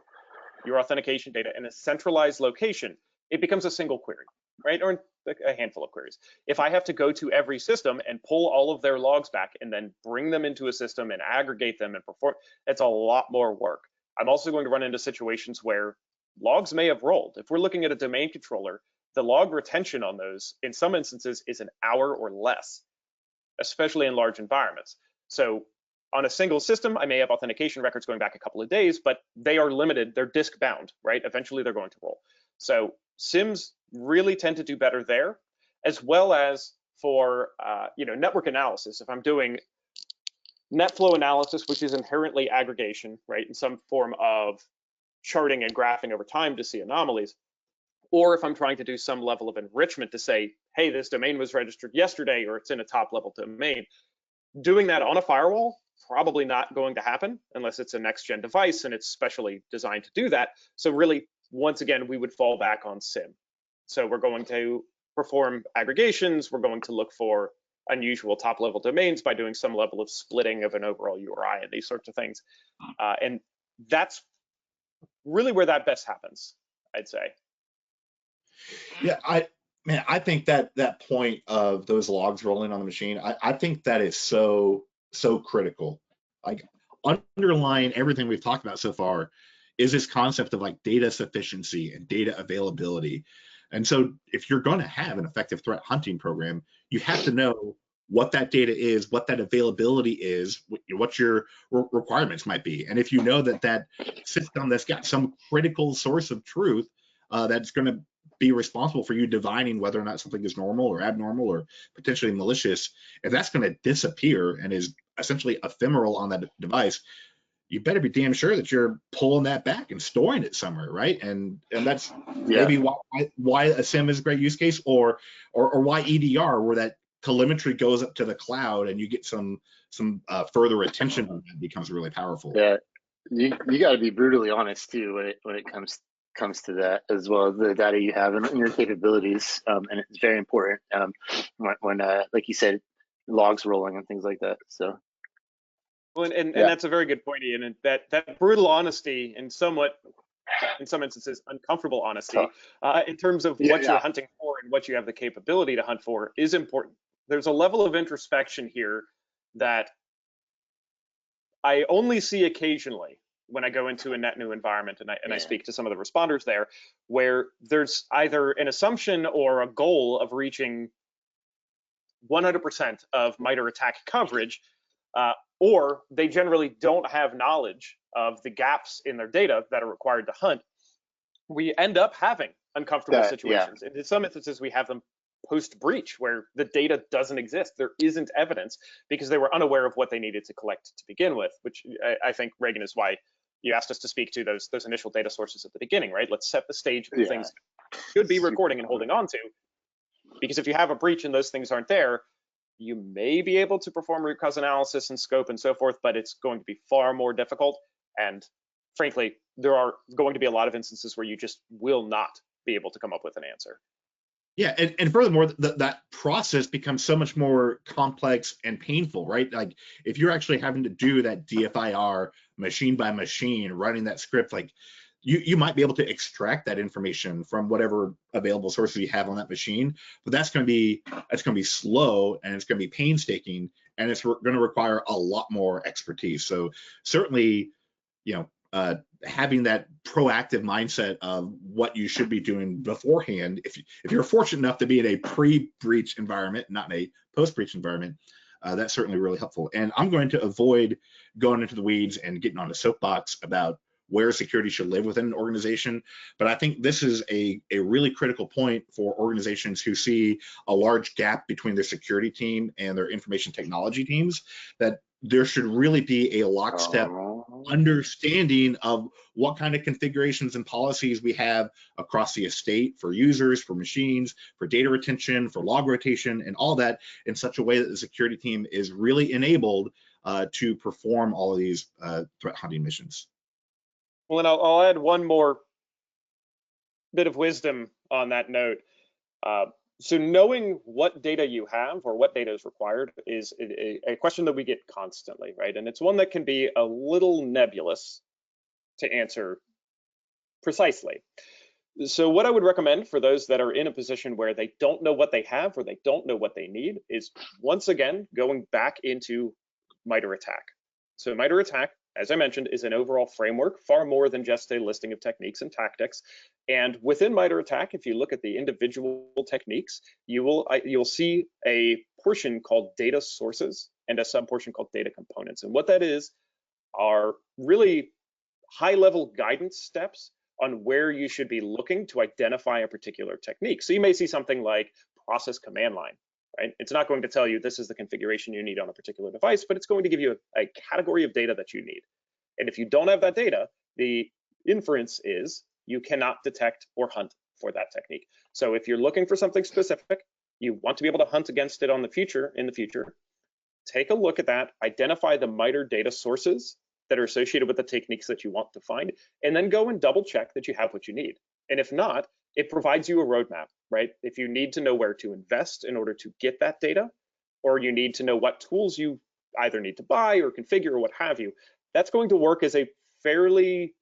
your authentication data in a centralized location, it becomes a single query, right? Or a handful of queries. If I have to go to every system and pull all of their logs back and then bring them into a system and aggregate them and perform, it's a lot more work. I'm also going to run into situations where logs may have rolled. If we're looking at a domain controller, the log retention on those in some instances is an hour or less, especially in large environments. So on a single system, I may have authentication records going back a couple of days, but they are limited, they're disk bound, right? Eventually they're going to roll. So SIMs really tend to do better there, as well as for network analysis. If I'm doing net flow analysis, which is inherently aggregation, right, in some form of charting and graphing over time to see anomalies, or if I'm trying to do some level of enrichment to say, hey, this domain was registered yesterday or it's in a top level domain, doing that on a firewall, probably not going to happen unless it's a next gen device and it's specially designed to do that. So really, once again, we would fall back on SIM. So we're going to perform aggregations. We're going to look for unusual top level domains by doing some level of splitting of an overall URI and these sorts of things. And that's really where that best happens, I'd say. Yeah, I think that point of those logs rolling on the machine, I think that is so critical like underlying everything we've talked about so far is this concept of like data sufficiency and data availability. And so if you're going to have an effective threat hunting program, you have to know what that data is, what that availability is, what your requirements might be. And if you know that that system that's got some critical source of truth that's going to be responsible for you divining whether or not something is normal or abnormal or potentially malicious, if that's going to disappear and is essentially ephemeral on that device, you better be damn sure that you're pulling that back and storing it somewhere, right? And that's maybe why a SIEM is a great use case, or why EDR, where that telemetry goes up to the cloud and you get some further attention that becomes really powerful. Yeah, you got to be brutally honest too when it comes to that, as well as the data you have and your capabilities, and it's very important when like you said, logs rolling and things like that. So. Well, and that's a very good point, Ian. And that brutal honesty, and somewhat, in some instances, uncomfortable honesty, in terms of what you're hunting for and what you have the capability to hunt for, is important. There's a level of introspection here that I only see occasionally when I go into a net new environment and I speak to some of the responders there, where there's either an assumption or a goal of reaching 100% of MITRE attack coverage, or they generally don't have knowledge of the gaps in their data that are required to hunt. We end up having uncomfortable situations. And in some instances, we have them post-breach where the data doesn't exist. There isn't evidence because they were unaware of what they needed to collect to begin with, which I think, Reagan, is why you asked us to speak to those initial data sources at the beginning, right? Let's set the stage for things should be recording and holding on to. Because if you have a breach and those things aren't there, you may be able to perform root cause analysis and scope and so forth, but it's going to be far more difficult. And frankly, there are going to be a lot of instances where you just will not be able to come up with an answer. Yeah, and furthermore, that process becomes so much more complex and painful, right? Like if you're actually having to do that DFIR machine by machine, running that script, like you might be able to extract that information from whatever available sources you have on that machine, but that's going to be slow, and it's going to be painstaking, and it's going to require a lot more expertise. So certainly, having that proactive mindset of what you should be doing beforehand, if you're fortunate enough to be in a pre-breach environment, not in a post-breach environment, that's certainly really helpful. And I'm going to avoid going into the weeds and getting on a soapbox about where security should live within an organization. But I think this is a really critical point for organizations who see a large gap between their security team and their information technology teams, that there should really be a lockstep understanding of what kind of configurations and policies we have across the estate for users, for machines, for data retention, for log rotation, and all that in such a way that the security team is really enabled to perform all of these threat hunting missions. Well, and I'll add one more bit of wisdom on that note. So knowing what data you have or what data is required is a question that we get constantly, right? And it's one that can be a little nebulous to answer precisely. So what I would recommend for those that are in a position where they don't know what they have or they don't know what they need is, once again, going back into MITRE attack. So MITRE attack, as I mentioned, is an overall framework, far more than just a listing of techniques and tactics. And within MITRE attack, if you look at the individual techniques, you'll see a portion called data sources and a subportion called data components. And what that is are really high-level guidance steps on where you should be looking to identify a particular technique. So you may see something like process command line, right? It's not going to tell you this is the configuration you need on a particular device, but it's going to give you a category of data that you need. And if you don't have that data, the inference is you cannot detect or hunt for that technique. So if you're looking for something specific, you want to be able to hunt against it in the future, take a look at that, identify the MITRE data sources that are associated with the techniques that you want to find, and then go and double check that you have what you need. And if not, it provides you a roadmap, right? If you need to know where to invest in order to get that data, or you need to know what tools you either need to buy or configure or what have you, that's going to work as a fairly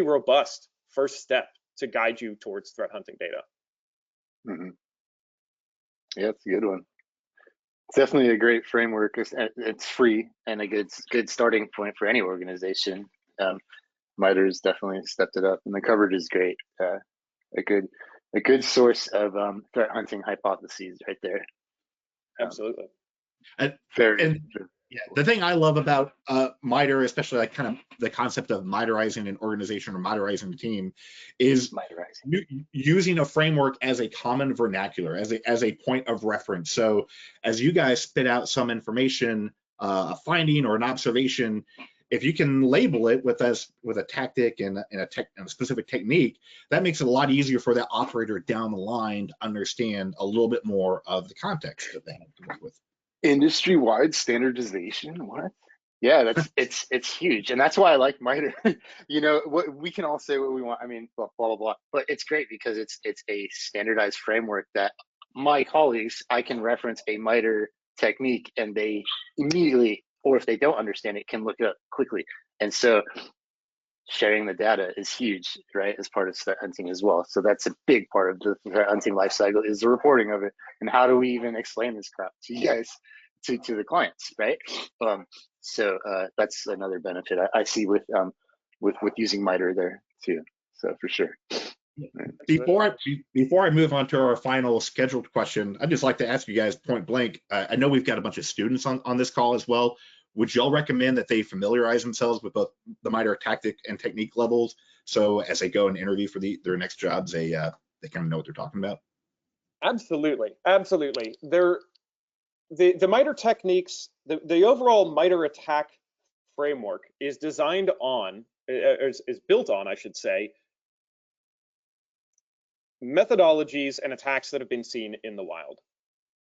robust first step to guide you towards threat hunting data. Mm-hmm. Yeah, it's a good one. It's definitely a great framework. It's free and a good starting point for any organization. MITRE's definitely stepped it up, and the coverage is great. A good source of threat hunting hypotheses right there. Absolutely. And, Very. and yeah, the thing I love about MITRE, especially like kind of the concept of MITREizing an organization or MITREizing a team, is using a framework as a common vernacular, as a point of reference. So as you guys spit out some information, a finding or an observation, if you can label it with a tactic and a specific technique, that makes it a lot easier for that operator down the line to understand a little bit more of the context that they have to work with. Industry-wide standardization? What? Yeah, it's huge, and that's why I like MITRE. We can all say what we want. I mean, blah blah blah, but it's great because it's a standardized framework that my colleagues, I can reference a MITRE technique, and they immediately, or if they don't understand it, can look it up quickly. And so sharing the data is huge, right, as part of threat hunting as well. So that's a big part of the threat hunting lifecycle, is the reporting of it. And how do we even explain this crap to you guys, to the clients, right? So that's another benefit I see with using MITRE there too. So for sure. Before I move on to our final scheduled question, I'd just like to ask you guys point blank. I know we've got a bunch of students on this call as well. Would y'all recommend that they familiarize themselves with both the MITRE tactic and technique levels, so as they go and interview for their next jobs, they kind of know what they're talking about? Absolutely. The MITRE techniques, the overall MITRE attack framework is designed on, is built on, I should say, methodologies and attacks that have been seen in the wild,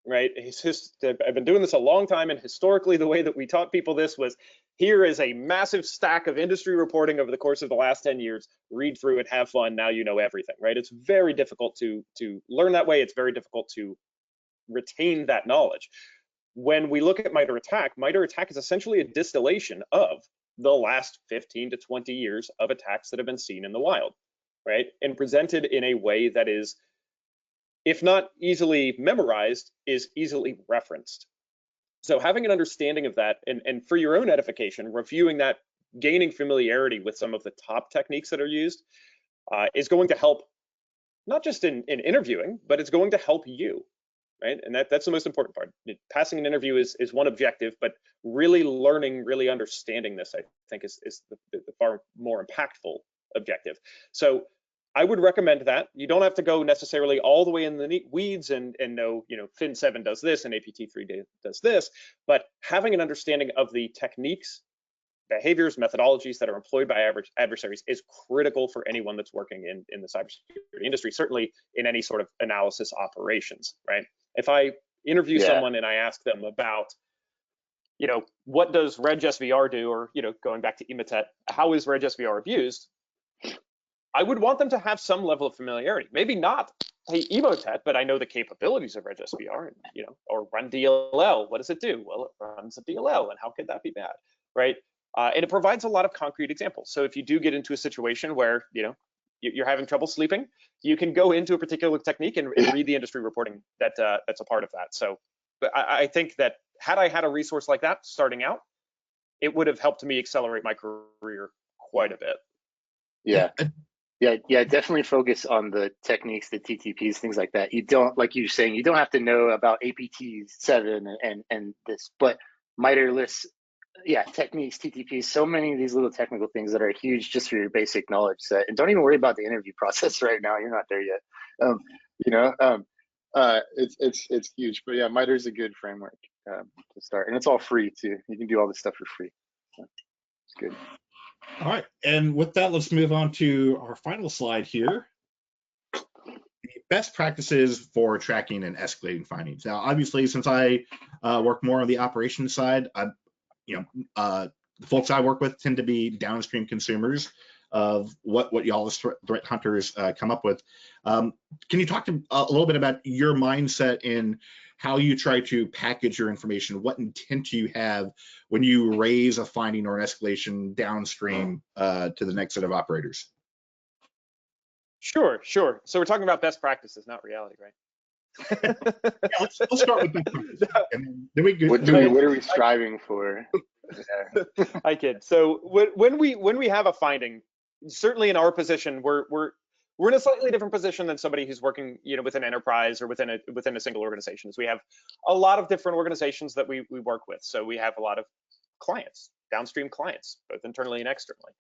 right? I've been doing this a long time, and historically the way that we taught people this was, here is a massive stack of industry reporting over the course of the last 10 years, read through it, have fun, now you know everything, right? It's very difficult to learn that way. It's very difficult to retain that knowledge. When we look at MITRE attack is essentially a distillation of the last 15 to 20 years of attacks that have been seen in the wild, right? And presented in a way that is, if not easily memorized, is easily referenced. So having an understanding of that, and for your own edification, reviewing that, gaining familiarity with some of the top techniques that are used, is going to help, not just in interviewing, but it's going to help you, right? And that's the most important part. Passing an interview is one objective, but really learning, really understanding this, I think, is the far more impactful objective. So I would recommend that. You don't have to go necessarily all the way in the weeds and know, FIN7 does this and APT3 does this, but having an understanding of the techniques, behaviors, methodologies that are employed by adversaries is critical for anyone that's working in the cybersecurity industry, certainly in any sort of analysis operations, right? If I interview someone and I ask them about, what does RegSVR do, or, going back to Emotet, how is RegSVR abused? I would want them to have some level of familiarity. Maybe not, hey, Emotet, but I know the capabilities of RegSVR, or run DLL. What does it do? Well, it runs a DLL, and how could that be bad, right? And it provides a lot of concrete examples. So if you do get into a situation where, you're having trouble sleeping, you can go into a particular technique and read the industry reporting that's a part of that. So, but I think that had I had a resource like that starting out, it would have helped me accelerate my career quite a bit. Yeah, definitely focus on the techniques, the TTPs, things like that. You don't, like you're saying, you don't have to know about APT7 and this, but MITRE lists, techniques, TTPs, so many of these little technical things that are huge just for your basic knowledge set. And don't even worry about the interview process right now. You're not there yet. It's huge, but yeah, MITRE is a good framework to start, and it's all free too. You can do all this stuff for free. So it's good. All right, and with that, let's move on to our final slide here. The best practices for tracking and escalating findings. Now, obviously, since I work more on the operations side, the folks I work with tend to be downstream consumers of what y'all as threat hunters come up with. Can you talk to a little bit about your mindset in how you try to package your information? What intent do you have when you raise a finding or an escalation downstream to the next set of operators? Sure. So we're talking about best practices, not reality, right? Yeah, let's start with that. And then we go. What are we striving for? Yeah. I kid. So when we have a finding, certainly in our position, we're in a slightly different position than somebody who's working, with an enterprise or within a single organization. So we have a lot of different organizations that we work with. So we have a lot of clients, downstream clients, both internally and externally.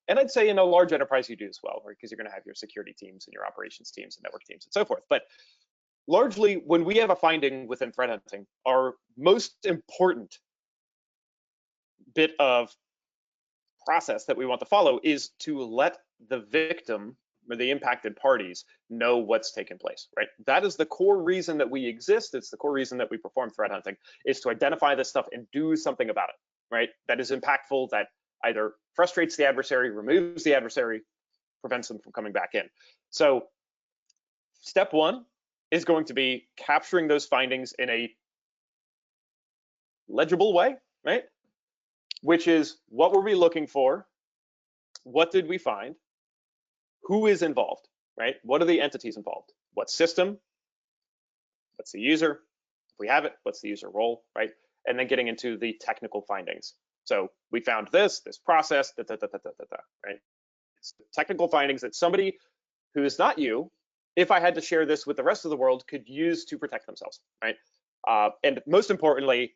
And I'd say in a large enterprise you do as well, right? Because you're going to have your security teams and your operations teams and network teams and so forth. But largely, when we have a finding within threat hunting, our most important bit of process that we want to follow is to let the victim or the impacted parties know what's taken place, right? That is the core reason that we exist. It's the core reason that we perform threat hunting, is to identify this stuff and do something about it, right? That is impactful, that either frustrates the adversary, removes the adversary, prevents them from coming back in. So step one is going to be capturing those findings in a legible way, right? Which is, what were we looking for? What did we find? Who is involved, right? What are the entities involved? What system? What's the user? If we have it, what's the user role, right? And then getting into the technical findings. So we found this process, right? It's the technical findings that somebody who is not you, if I had to share this with the rest of the world, could use to protect themselves, right? And most importantly,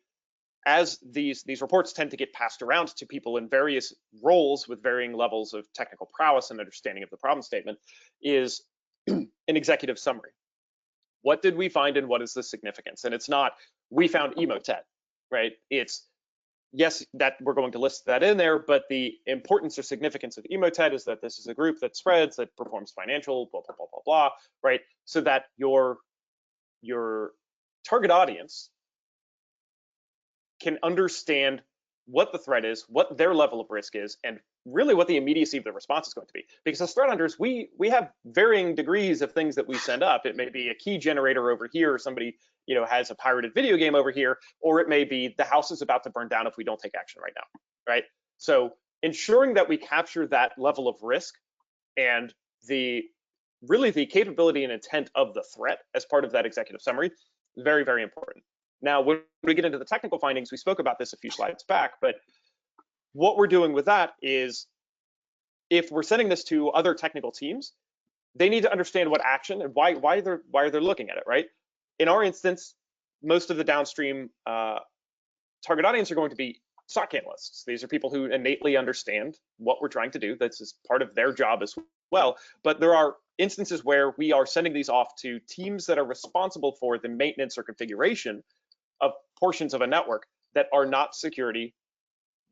as these reports tend to get passed around to people in various roles with varying levels of technical prowess and understanding of the problem statement, is an executive summary. What did we find and what is the significance? And it's not, we found Emotet, right? It's, yes, that we're going to list that in there, but the importance or significance of Emotet is that this is a group that spreads, that performs financial, blah, blah, blah, blah, blah, right? So that your target audience can understand what the threat is, what their level of risk is, and really what the immediacy of the response is going to be. Because as threat hunters, we have varying degrees of things that we send up. It may be a key generator over here, or somebody has a pirated video game over here, or it may be the house is about to burn down if we don't take action right now, right? So ensuring that we capture that level of risk and really the capability and intent of the threat as part of that executive summary is very, very important. Now, when we get into the technical findings, we spoke about this a few slides back, but what we're doing with that is, if we're sending this to other technical teams, they need to understand what action and why they're looking at it, right? In our instance, most of the downstream target audience are going to be SOC analysts. These are people who innately understand what we're trying to do. This is part of their job as well. But there are instances where we are sending these off to teams that are responsible for the maintenance or configuration of portions of a network that are not security.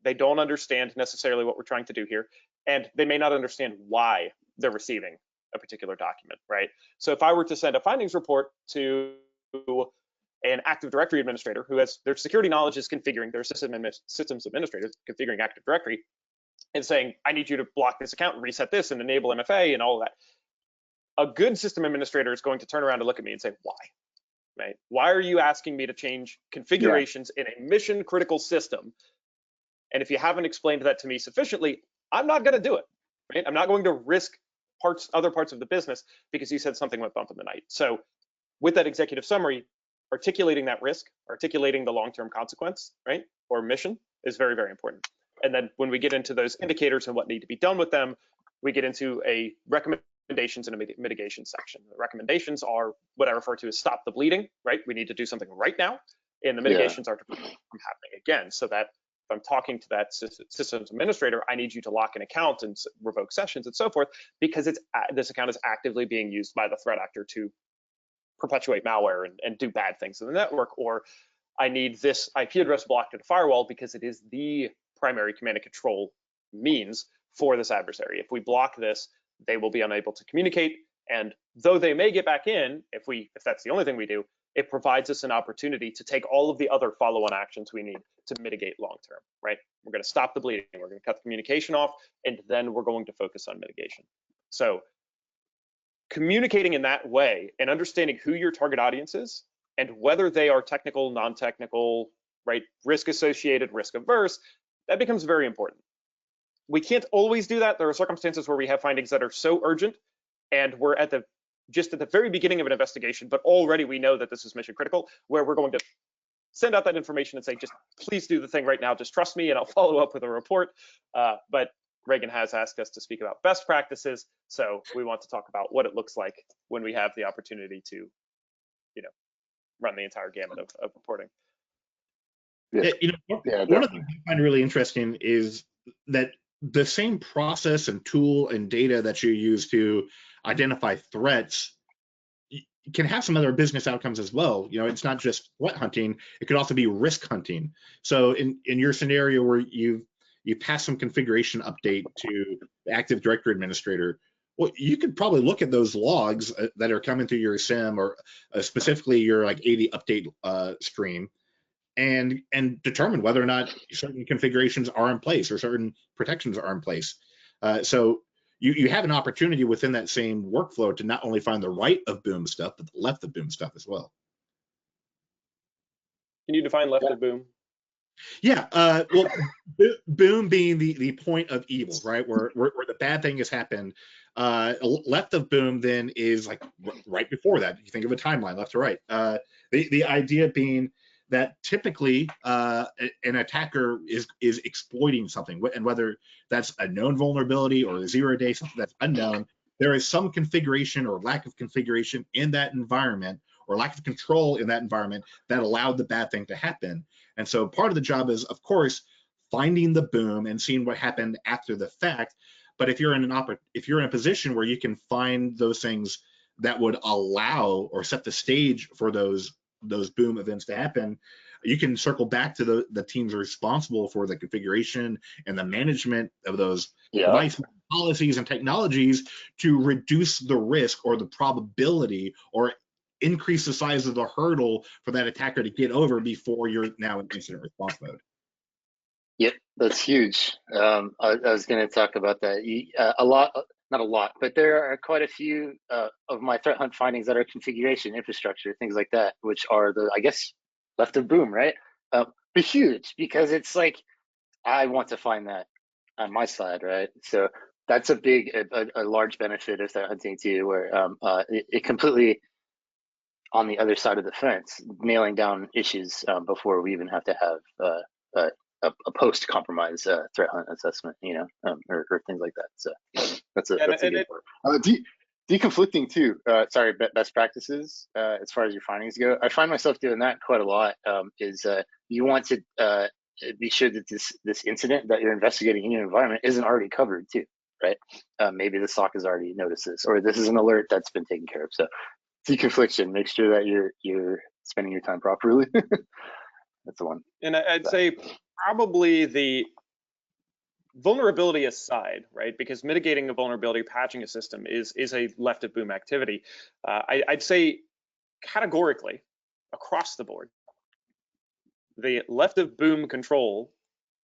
They don't understand necessarily what we're trying to do here, and they may not understand why they're receiving a particular document, right? So if I were to send a findings report to an Active Directory administrator who has their security knowledge is configuring, their systems administrator configuring Active Directory, and saying, I need you to block this account and reset this and enable MFA and all of that, a good system administrator is going to turn around and look at me and say, why? Right? Why are you asking me to change configurations in a mission critical system? And if you haven't explained that to me sufficiently, I'm not going to do it. Right? I'm not going to risk other parts of the business because you said something went bump in the night. So with that executive summary, articulating that risk, articulating the long-term consequence, right, or mission is very, very important. And then when we get into those indicators and what need to be done with them, we get into a recommendations and a mitigation section. The recommendations are what I refer to as stop the bleeding, right? We need to do something right now. And the mitigations are to prevent it from happening again, so that if I'm talking to that systems administrator, I need you to lock an account and revoke sessions and so forth, because this account is actively being used by the threat actor to perpetuate malware and do bad things in the network, or I need this IP address blocked at a firewall because it is the primary command and control means for this adversary. If we block this, they will be unable to communicate, and though they may get back in, if that's the only thing we do, it provides us an opportunity to take all of the other follow-on actions we need to mitigate long-term, right? We're going to stop the bleeding, we're going to cut the communication off, and then we're going to focus on mitigation. So communicating in that way and understanding who your target audience is and whether they are technical, non-technical, right, risk associated, risk averse, that becomes very important. We can't always do that. There are circumstances where we have findings that are so urgent and we're at the just at the very beginning of an investigation, but already we know that this is mission critical, where we're going to send out that information and say, just please do the thing right now, just trust me and I'll follow up with a report. But Reagan has asked us to speak about best practices, so we want to talk about what it looks like when we have the opportunity to, you know, run the entire gamut of reporting. Yeah, you know, Yeah, one of the things I find really interesting is that the same process and tool and data that you use to identify threats can have some other business outcomes as well. You know, it's not just threat hunting; it could also be risk hunting. So, in your scenario where you pass some configuration update to the Active Directory administrator, well, you could probably look at those logs that are coming through your SIM or specifically your like 80 update stream, and determine whether or not certain configurations are in place or certain protections are in place. So you have an opportunity within that same workflow to not only find the right of boom stuff, but the left of boom stuff as well. Can you define left of boom? Yeah, well, boom being the point of evil, right, where the bad thing has happened. Left of boom then is like right before that. You think of a timeline, left to right. The idea being that typically an attacker is exploiting something, and whether that's a known vulnerability or a 0-day, something that's unknown, there is some configuration or lack of configuration in that environment or lack of control in that environment that allowed the bad thing to happen. And so part of the job is, of course, finding the boom and seeing what happened after the fact. But if you're in a position where you can find those things that would allow or set the stage for those boom events to happen, you can circle back to the teams responsible for the configuration and the management of those device policies and technologies to reduce the risk or the probability or increase the size of the hurdle for that attacker to get over before you're now in incident response mode. Yep, that's huge. I was going to talk about that a lot, not a lot, but there are quite a few of my threat hunt findings that are configuration, infrastructure, things like that, which are the, I guess, left of boom, right? But huge, because it's like, I want to find that on my side, right? So that's a large benefit of threat hunting too, where it completely on the other side of the fence, nailing down issues before we even have to have a post-compromise threat hunt assessment, you know, or things like that. So that's a good part. Deconflicting too. Sorry, best practices as far as your findings go. I find myself doing that quite a lot. You want to be sure that this incident that you're investigating in your environment isn't already covered too, right? Maybe the SOC has already noticed this, or this is an alert that's been taken care of. So deconfliction, make sure that you're spending your time properly. That's the one. And I'd say probably the vulnerability aside, right? Because mitigating a vulnerability, patching a system is a left of boom activity. I'd say categorically across the board, the left of boom control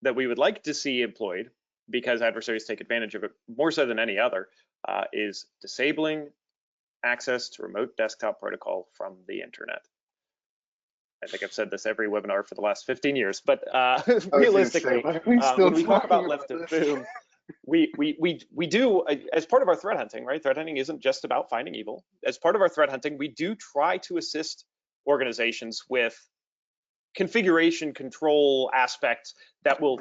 that we would like to see employed, because adversaries take advantage of it more so than any other, is disabling access to remote desktop protocol from the internet. I think I've said this every webinar for the last 15 years, but realistically, when we talk about left of boom, we do, as part of our threat hunting, right? Threat hunting isn't just about finding evil. As part of our threat hunting, we do try to assist organizations with configuration control aspects that will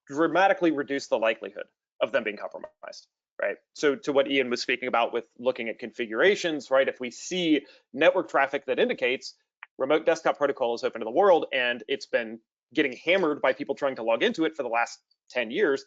dramatically reduce the likelihood of them being compromised, right? So to what Ian was speaking about with looking at configurations, right? If we see network traffic that indicates remote desktop protocol is open to the world and it's been getting hammered by people trying to log into it for the last 10 years,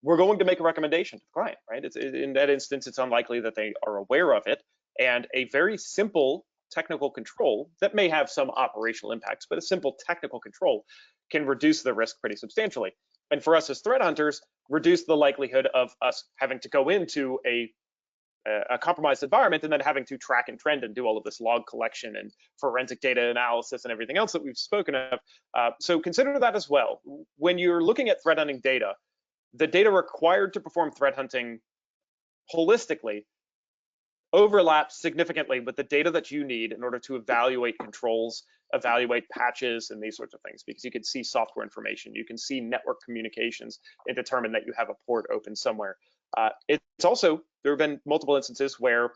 we're going to make a recommendation to the client, right? In that instance, it's unlikely that they are aware of it. And a very simple technical control that may have some operational impacts, but a simple technical control can reduce the risk pretty substantially. And for us as threat hunters, reduce the likelihood of us having to go into a compromised environment and then having to track and trend and do all of this log collection and forensic data analysis and everything else that we've spoken of. So consider that as well. When you're looking at threat hunting data, the data required to perform threat hunting holistically overlaps significantly with the data that you need in order to evaluate controls, evaluate patches, and these sorts of things, because you can see software information, you can see network communications and determine that you have a port open somewhere. It's also, there have been multiple instances where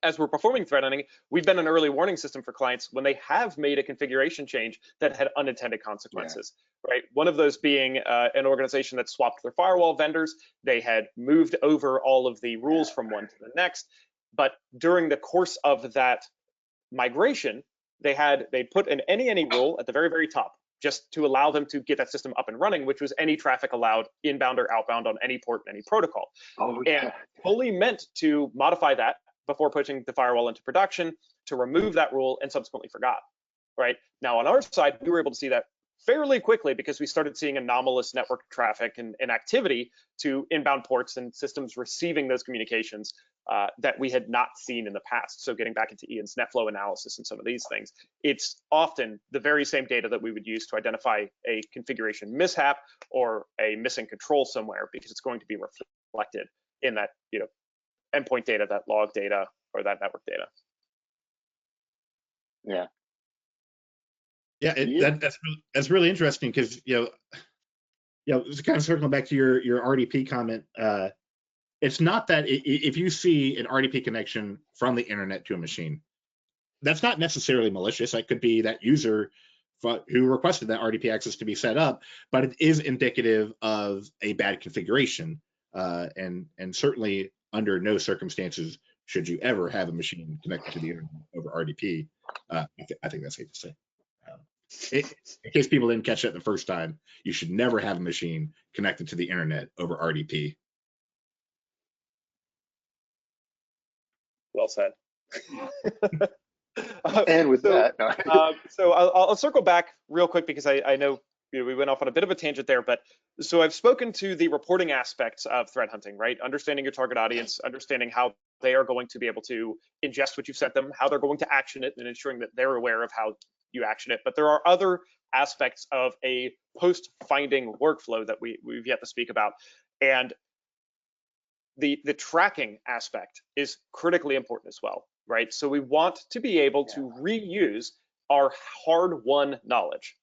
as we're performing threat hunting, we've been an early warning system for clients when they have made a configuration change that had unintended consequences, right? One of those being an organization that swapped their firewall vendors. They had moved over all of the rules from one to the next, but during the course of that migration, they put an any rule at the very, very top, just to allow them to get that system up and running, which was any traffic allowed inbound or outbound on any port and any protocol. And fully meant to modify that before pushing the firewall into production, to remove that rule, and subsequently forgot, right? Now on our side, we were able to see that fairly quickly because we started seeing anomalous network traffic and activity to inbound ports and systems receiving those communications that we had not seen in the past. So getting back into Ian's NetFlow analysis and some of these things, it's often the very same data that we would use to identify a configuration mishap or a missing control somewhere, because it's going to be reflected in that, endpoint data, that log data, or that network data. Yeah. Yeah, that's really interesting, because just kind of circling back to your RDP comment. It's not that if you see an RDP connection from the internet to a machine, that's not necessarily malicious. That could be that user who requested that RDP access to be set up, but it is indicative of a bad configuration. And certainly under no circumstances should you ever have a machine connected to the internet over RDP. I think that's safe to say. In case people didn't catch that the first time, you should never have a machine connected to the internet over RDP. Well said. And with that, so I'll circle back real quick, because I know we went off on a bit of a tangent there, but so I've spoken to the reporting aspects of threat hunting, right? Understanding your target audience, understanding how they are going to be able to ingest what you've sent them, how they're going to action it, and ensuring that they're aware of how you action it. But there are other aspects of a post-finding workflow that we've yet to speak about. And the tracking aspect is critically important as well, right? So we want to be able to reuse our hard-won knowledge.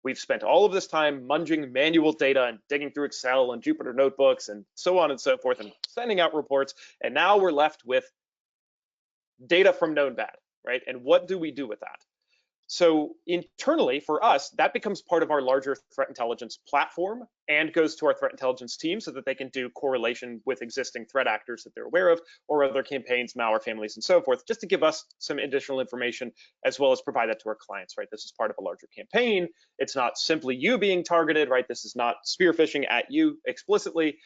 We've spent all of this time munging manual data and digging through Excel and Jupyter notebooks and so on and so forth and sending out reports. And now we're left with data from known bad, right? And what do we do with that? So internally for us, that becomes part of our larger threat intelligence platform and goes to our threat intelligence team so that they can do correlation with existing threat actors that they're aware of, or other campaigns, malware families, and so forth, just to give us some additional information, as well as provide that to our clients, right? This is part of a larger campaign. It's not simply you being targeted, right? This is not spear phishing at you explicitly.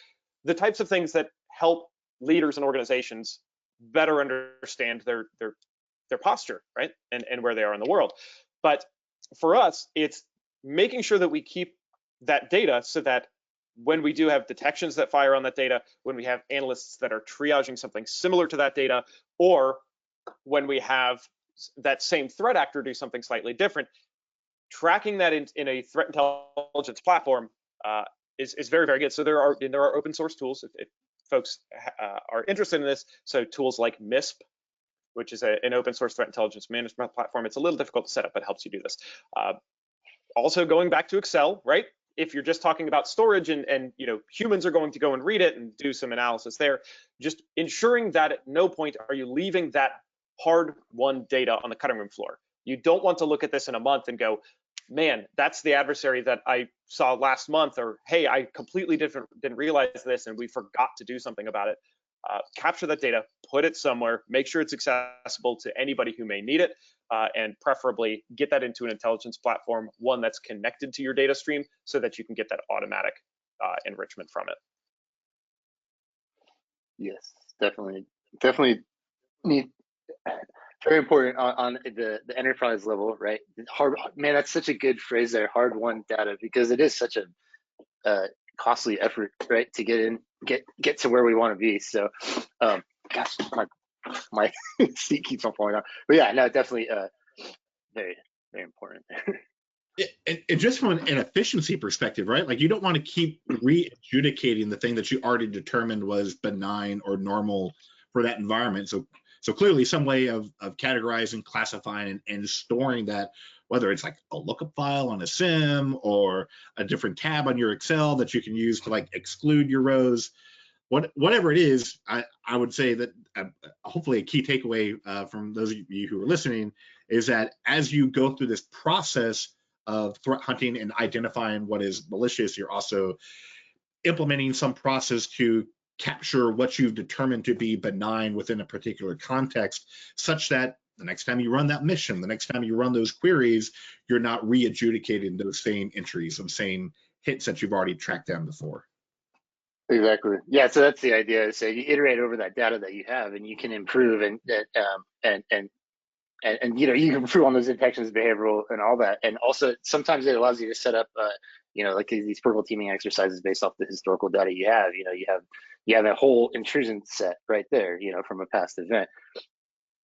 The types of things that help leaders and organizations better understand their posture, right? And where they are in the world. But for us, it's making sure that we keep that data so that when we do have detections that fire on that data, when we have analysts that are triaging something similar to that data, or when we have that same threat actor do something slightly different, tracking that in a threat intelligence platform is very, very good. So there are open source tools if folks are interested in this. So tools like MISP, which is an open source threat intelligence management platform. It's a little difficult to set up, but helps you do this. Also going back to Excel, right? If you're just talking about storage and humans are going to go and read it and do some analysis there, just ensuring that at no point are you leaving that hard-won data on the cutting room floor. You don't want to look at this in a month and go, man, that's the adversary that I saw last month, or hey, I completely didn't realize this and we forgot to do something about it. Capture that data, put it somewhere, make sure it's accessible to anybody who may need it, and preferably get that into an intelligence platform, one that's connected to your data stream, so that you can get that automatic enrichment from it. Yes, definitely need, very important on the enterprise level, right? Man, that's such a good phrase there, hard-won data, because it is such a costly effort, right, to get to where we want to be. So gosh, my seat keeps on falling out, but yeah, no, definitely very, very important. And just from an efficiency perspective, right? Like, you don't want to keep re-adjudicating the thing that you already determined was benign or normal for that environment. So clearly some way of categorizing, classifying, and storing that, whether it's like a lookup file on a SIM or a different tab on your Excel that you can use to like exclude your rows. whatever it is, I would say that hopefully a key takeaway from those of you who are listening is that as you go through this process of threat hunting and identifying what is malicious, you're also implementing some process to capture what you've determined to be benign within a particular context, such that the next time you run that mission, the next time you run those queries, you're not re-adjudicating those same entries, those same hits that you've already tracked down before. Exactly. Yeah. So that's the idea. So you iterate over that data that you have, and you can improve and you know, you can improve on those detections, behavioral, and all that. And also, sometimes it allows you to set up, you know, like these purple teaming exercises based off the historical data you have. You know, you have a whole intrusion set right there, you know, from a past event.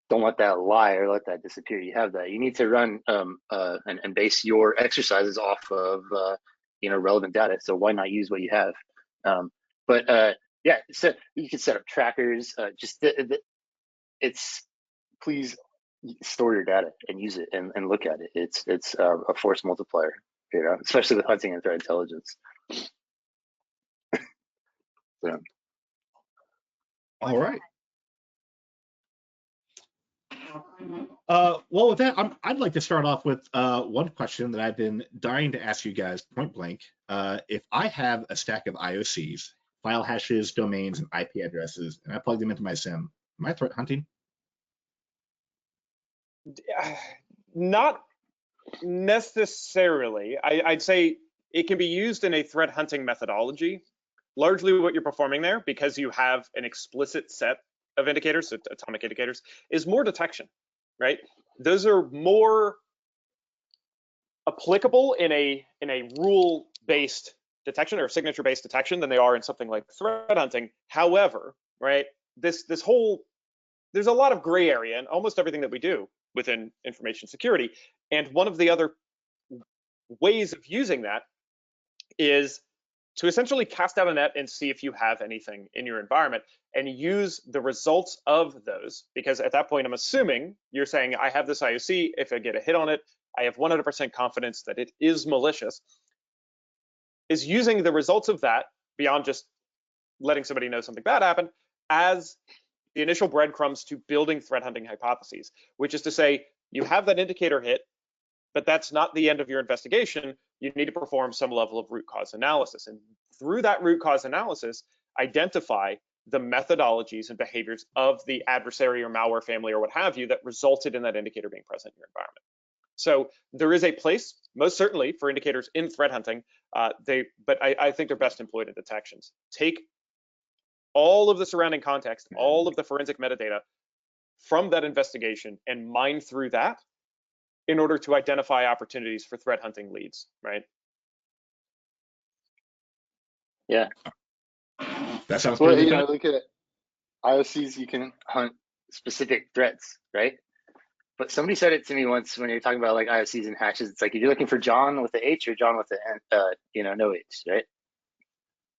Don't let that lie or let that disappear. You have that. You need to run and base your exercises off of you know, relevant data. So why not use what you have? Yeah, so you can set up trackers. It's please store your data and use it and look at it. It's a force multiplier, you know, especially with hunting and threat intelligence. So. All right. Well, with that, I'd like to start off with one question that I've been dying to ask you guys point blank. If I have a stack of IOCs, file hashes, domains, and IP addresses, and I plug them into my SIM, am I threat hunting? Not necessarily. I'd say it can be used in a threat hunting methodology. Largely what you're performing there, because you have an explicit set of indicators, atomic indicators, is more detection, right? Those are more applicable in a rule-based detection or signature-based detection than they are in something like threat hunting. However, right, there's a lot of gray area in almost everything that we do within information security. And one of the other ways of using that is to essentially cast out a net and see if you have anything in your environment and use the results of those. Because at that point, I'm assuming you're saying, I have this IOC, if I get a hit on it, I have 100% confidence that it is malicious, is using the results of that beyond just letting somebody know something bad happened as the initial breadcrumbs to building threat hunting hypotheses, which is to say you have that indicator hit, but that's not the end of your investigation. You need to perform some level of root cause analysis. And through that root cause analysis, identify the methodologies and behaviors of the adversary or malware family or what have you that resulted in that indicator being present in your environment. So there is a place, most certainly, for indicators in threat hunting, but I think they're best employed in detections. Take all of the surrounding context, all of the forensic metadata from that investigation and mine through that in order to identify opportunities for threat hunting leads, right? Yeah. That sounds well, pretty you good. know, look at IOCs, you can hunt specific threats, right? But somebody said it to me once when you're talking about like IOCs and hashes. It's like if you're looking for John with the H or John with the you know, no H, right?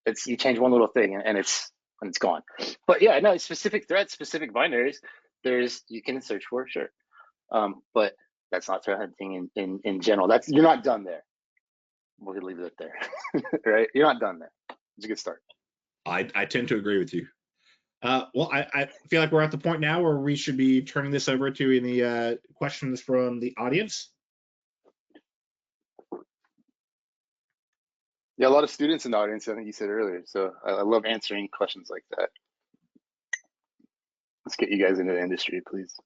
It's you change one little thing and it's gone. But yeah, no, specific threats, specific binaries, you can search for, sure. But that's not threat hunting in general. You're not done there. We'll leave it there, right? You're not done there. It's a good start. I tend to agree with you. Well, I feel like we're at the point now where we should be turning this over to any questions from the audience. Yeah, a lot of students in the audience, I think you said earlier. So I love answering questions like that. Let's get you guys into the industry, please.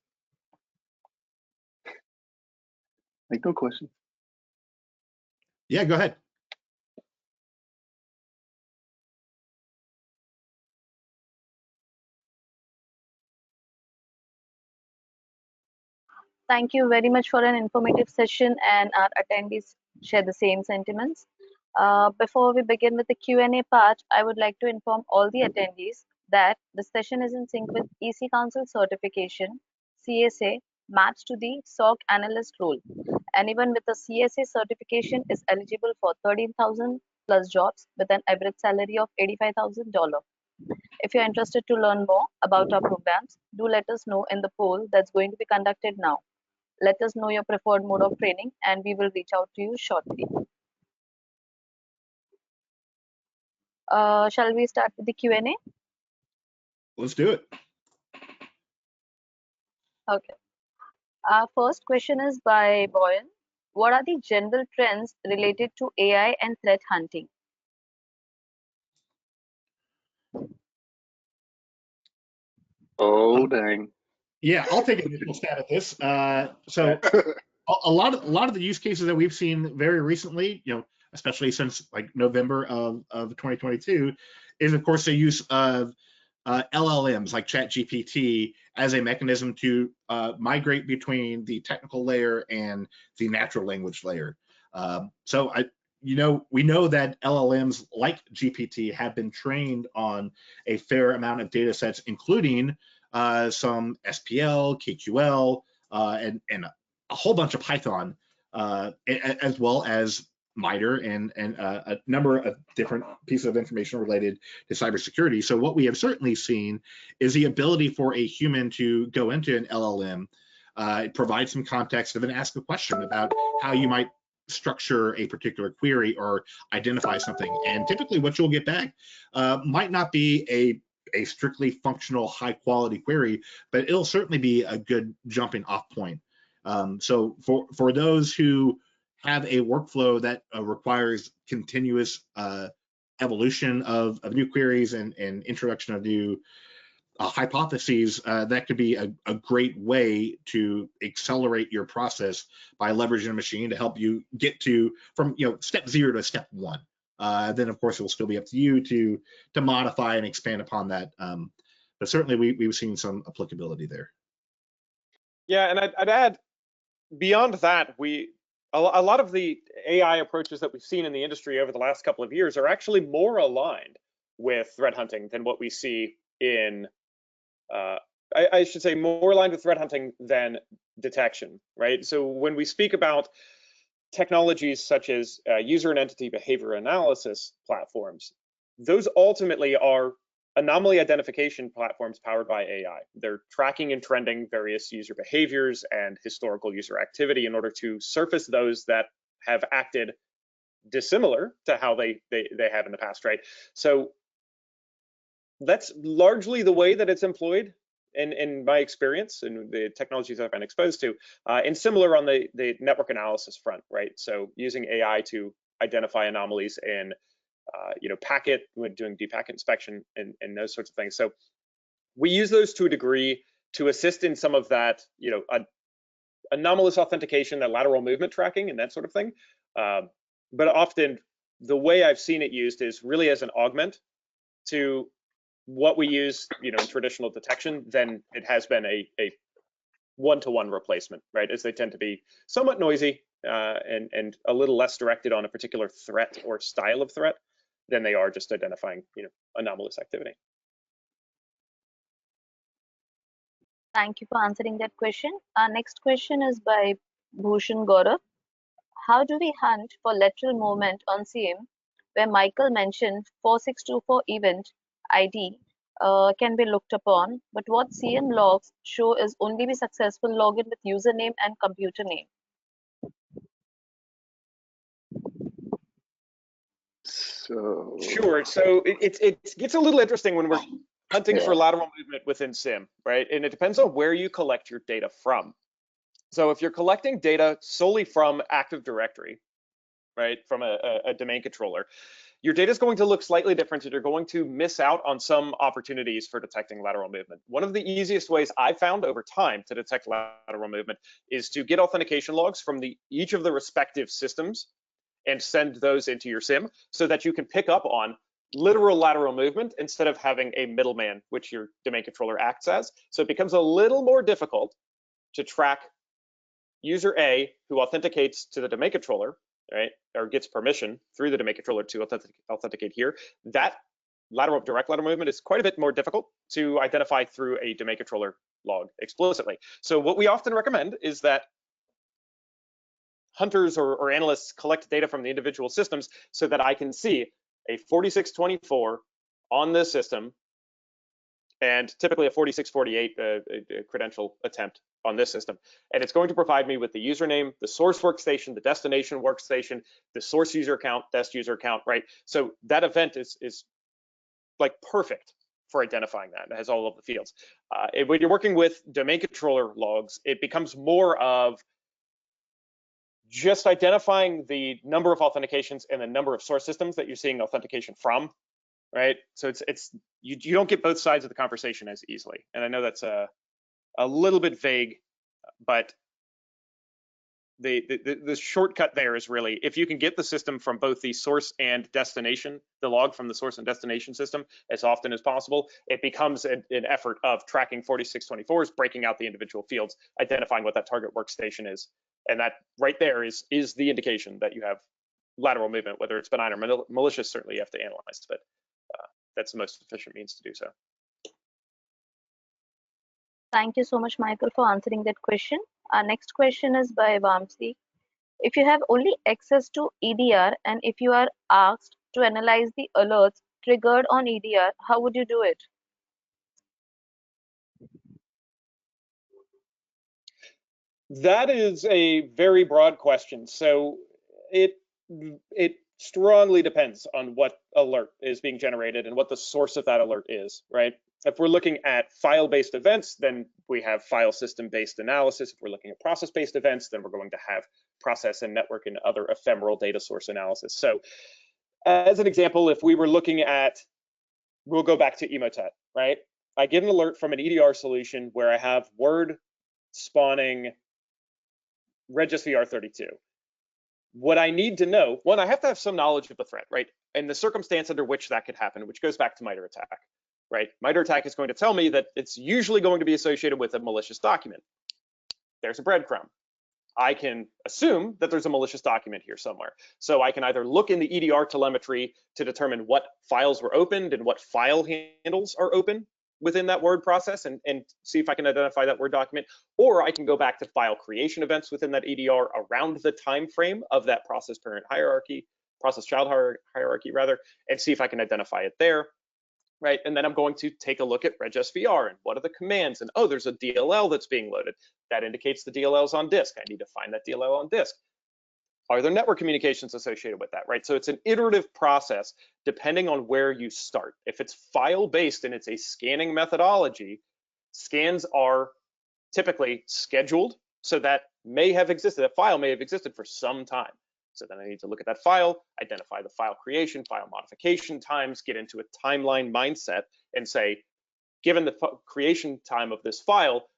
Like, no questions. Yeah, go ahead. Thank you very much for an informative session, and our attendees share the same sentiments. Before we begin with the Q&A part, I would like to inform all the attendees that the session is in sync with EC Council certification, CSA, matched to the SOC analyst role. Anyone with a CSA certification is eligible for 13,000 plus jobs with an average salary of $85,000. If you're interested to learn more about our programs, do let us know in the poll that's going to be conducted now. Let us know your preferred mode of training and we will reach out to you shortly. Shall we start with the Q&A? let's do it. Okay. Our first question is by Boyan. What are the general trends related to AI and threat hunting? Oh dang. Yeah, I'll take an initial stab at this. So a lot of the use cases that we've seen very recently, especially since like November of 2022, is of course the use of LLMs like ChatGPT as a mechanism to migrate between the technical layer and the natural language layer. So we know that LLMs like GPT have been trained on a fair amount of data sets, including some SPL, KQL, and a whole bunch of Python, as well as MITRE and a number of different pieces of information related to cybersecurity. So what we have certainly seen is the ability for a human to go into an LLM, provide some context, and then ask a question about how you might structure a particular query or identify something. And typically what you'll get back might not be a strictly functional, high quality query, but it'll certainly be a good jumping off point. So for those who have a workflow that requires continuous evolution of new queries and introduction of new hypotheses, that could be a great way to accelerate your process by leveraging a machine to help you get from step 0 to step 1. Then of course it will still be up to you to modify and expand upon that. But certainly we've seen some applicability there. Yeah, and I'd add, beyond that, a lot of the AI approaches that we've seen in the industry over the last couple of years are actually more aligned with threat hunting than what we see in, I should say, more aligned with threat hunting than detection, right? So when we speak about technologies such as user and entity behavior analysis platforms, those ultimately are anomaly identification platforms powered by AI. They're tracking and trending various user behaviors and historical user activity in order to surface those that have acted dissimilar to how they have in the past, right? So that's largely the way that it's employed in my experience and the technologies I've been exposed to, and similar on the network analysis front, right? So using AI to identify anomalies in packet, when doing deep packet inspection and those sorts of things. So we use those to a degree to assist in some of that, anomalous authentication, that lateral movement tracking and that sort of thing. But often the way I've seen it used is really as an augment to what we use, in traditional detection, than it has been a one-to-one replacement, right? As they tend to be somewhat noisy and a little less directed on a particular threat or style of threat than they are just identifying, anomalous activity. Thank you for answering that question. Our next question is by Bhushan Gaurav. How do we hunt for lateral movement on CM, where Michael mentioned 4624 event ID can be looked upon, but what CM logs show is only the successful login with username and computer name? So Sure. So it gets a little interesting when we're hunting for lateral movement within SIM, right? And it depends on where you collect your data from. So if you're collecting data solely from Active Directory, right, from a domain controller, your data is going to look slightly different, and you're going to miss out on some opportunities for detecting lateral movement. One of the easiest ways I've found over time to detect lateral movement is to get authentication logs from each of the respective systems and send those into your SIM so that you can pick up on literal lateral movement instead of having a middleman, which your domain controller acts as. So it becomes a little more difficult to track user A who authenticates to the domain controller, right, or gets permission through the domain controller to authenticate here. That direct lateral movement is quite a bit more difficult to identify through a domain controller log explicitly. So what we often recommend is that hunters or analysts collect data from the individual systems so that I can see a 4624 on this system and typically a 4648 credential attempt on this system. And it's going to provide me with the username, the source workstation, the destination workstation, the source user account, dest user account, right? So that event is like perfect for identifying that. It has all of the fields. When you're working with domain controller logs, it becomes more of just identifying the number of authentications and the number of source systems that you're seeing authentication from, right? So you don't get both sides of the conversation as easily. And I know that's a little bit vague, but the shortcut there is really, if you can get the system from both the source and destination, the log from the source and destination system as often as possible, it becomes an effort of tracking 4624s, breaking out the individual fields, identifying what that target workstation is. And that right there is the indication that you have lateral movement, whether it's benign or malicious. Certainly you have to analyze, but that's the most efficient means to do so. Thank you so much, Michael, for answering that question. Our next question is by Vamsi. If you have only access to EDR and if you are asked to analyze the alerts triggered on EDR, how would you do it? That is a very broad question. So it strongly depends on what alert is being generated and what the source of that alert is, right? If we're looking at file-based events, then we have file system-based analysis. If we're looking at process-based events, then we're going to have process and network and other ephemeral data source analysis. So as an example, if we were looking at, we'll go back to Emotet, right? I get an alert from an EDR solution where I have word spawning regsvr32. What I need to know, one, I have to have some knowledge of the threat, right? And the circumstance under which that could happen, which goes back to MITRE ATT&CK, right? MITRE ATT&CK is going to tell me that it's usually going to be associated with a malicious document. There's a breadcrumb. I can assume that there's a malicious document here somewhere. So I can either look in the EDR telemetry to determine what files were opened and what file handles are open within that word process and see if I can identify that Word document, or I can go back to file creation events within that EDR around the time frame of that process parent hierarchy, process child hierarchy rather, and see if I can identify it there, right? And then I'm going to take a look at regsvr and what are the commands, and oh, there's a DLL that's being loaded. That indicates the DLL is on disk. I need to find that DLL on disk. Are there network communications associated with that, right? So it's an iterative process depending on where you start. If it's file-based and it's a scanning methodology, scans are typically scheduled, so that may have existed, that file may have existed for some time. So then I need to look at that file, identify the file creation, file modification times, get into a timeline mindset and say, given the creation time of this file,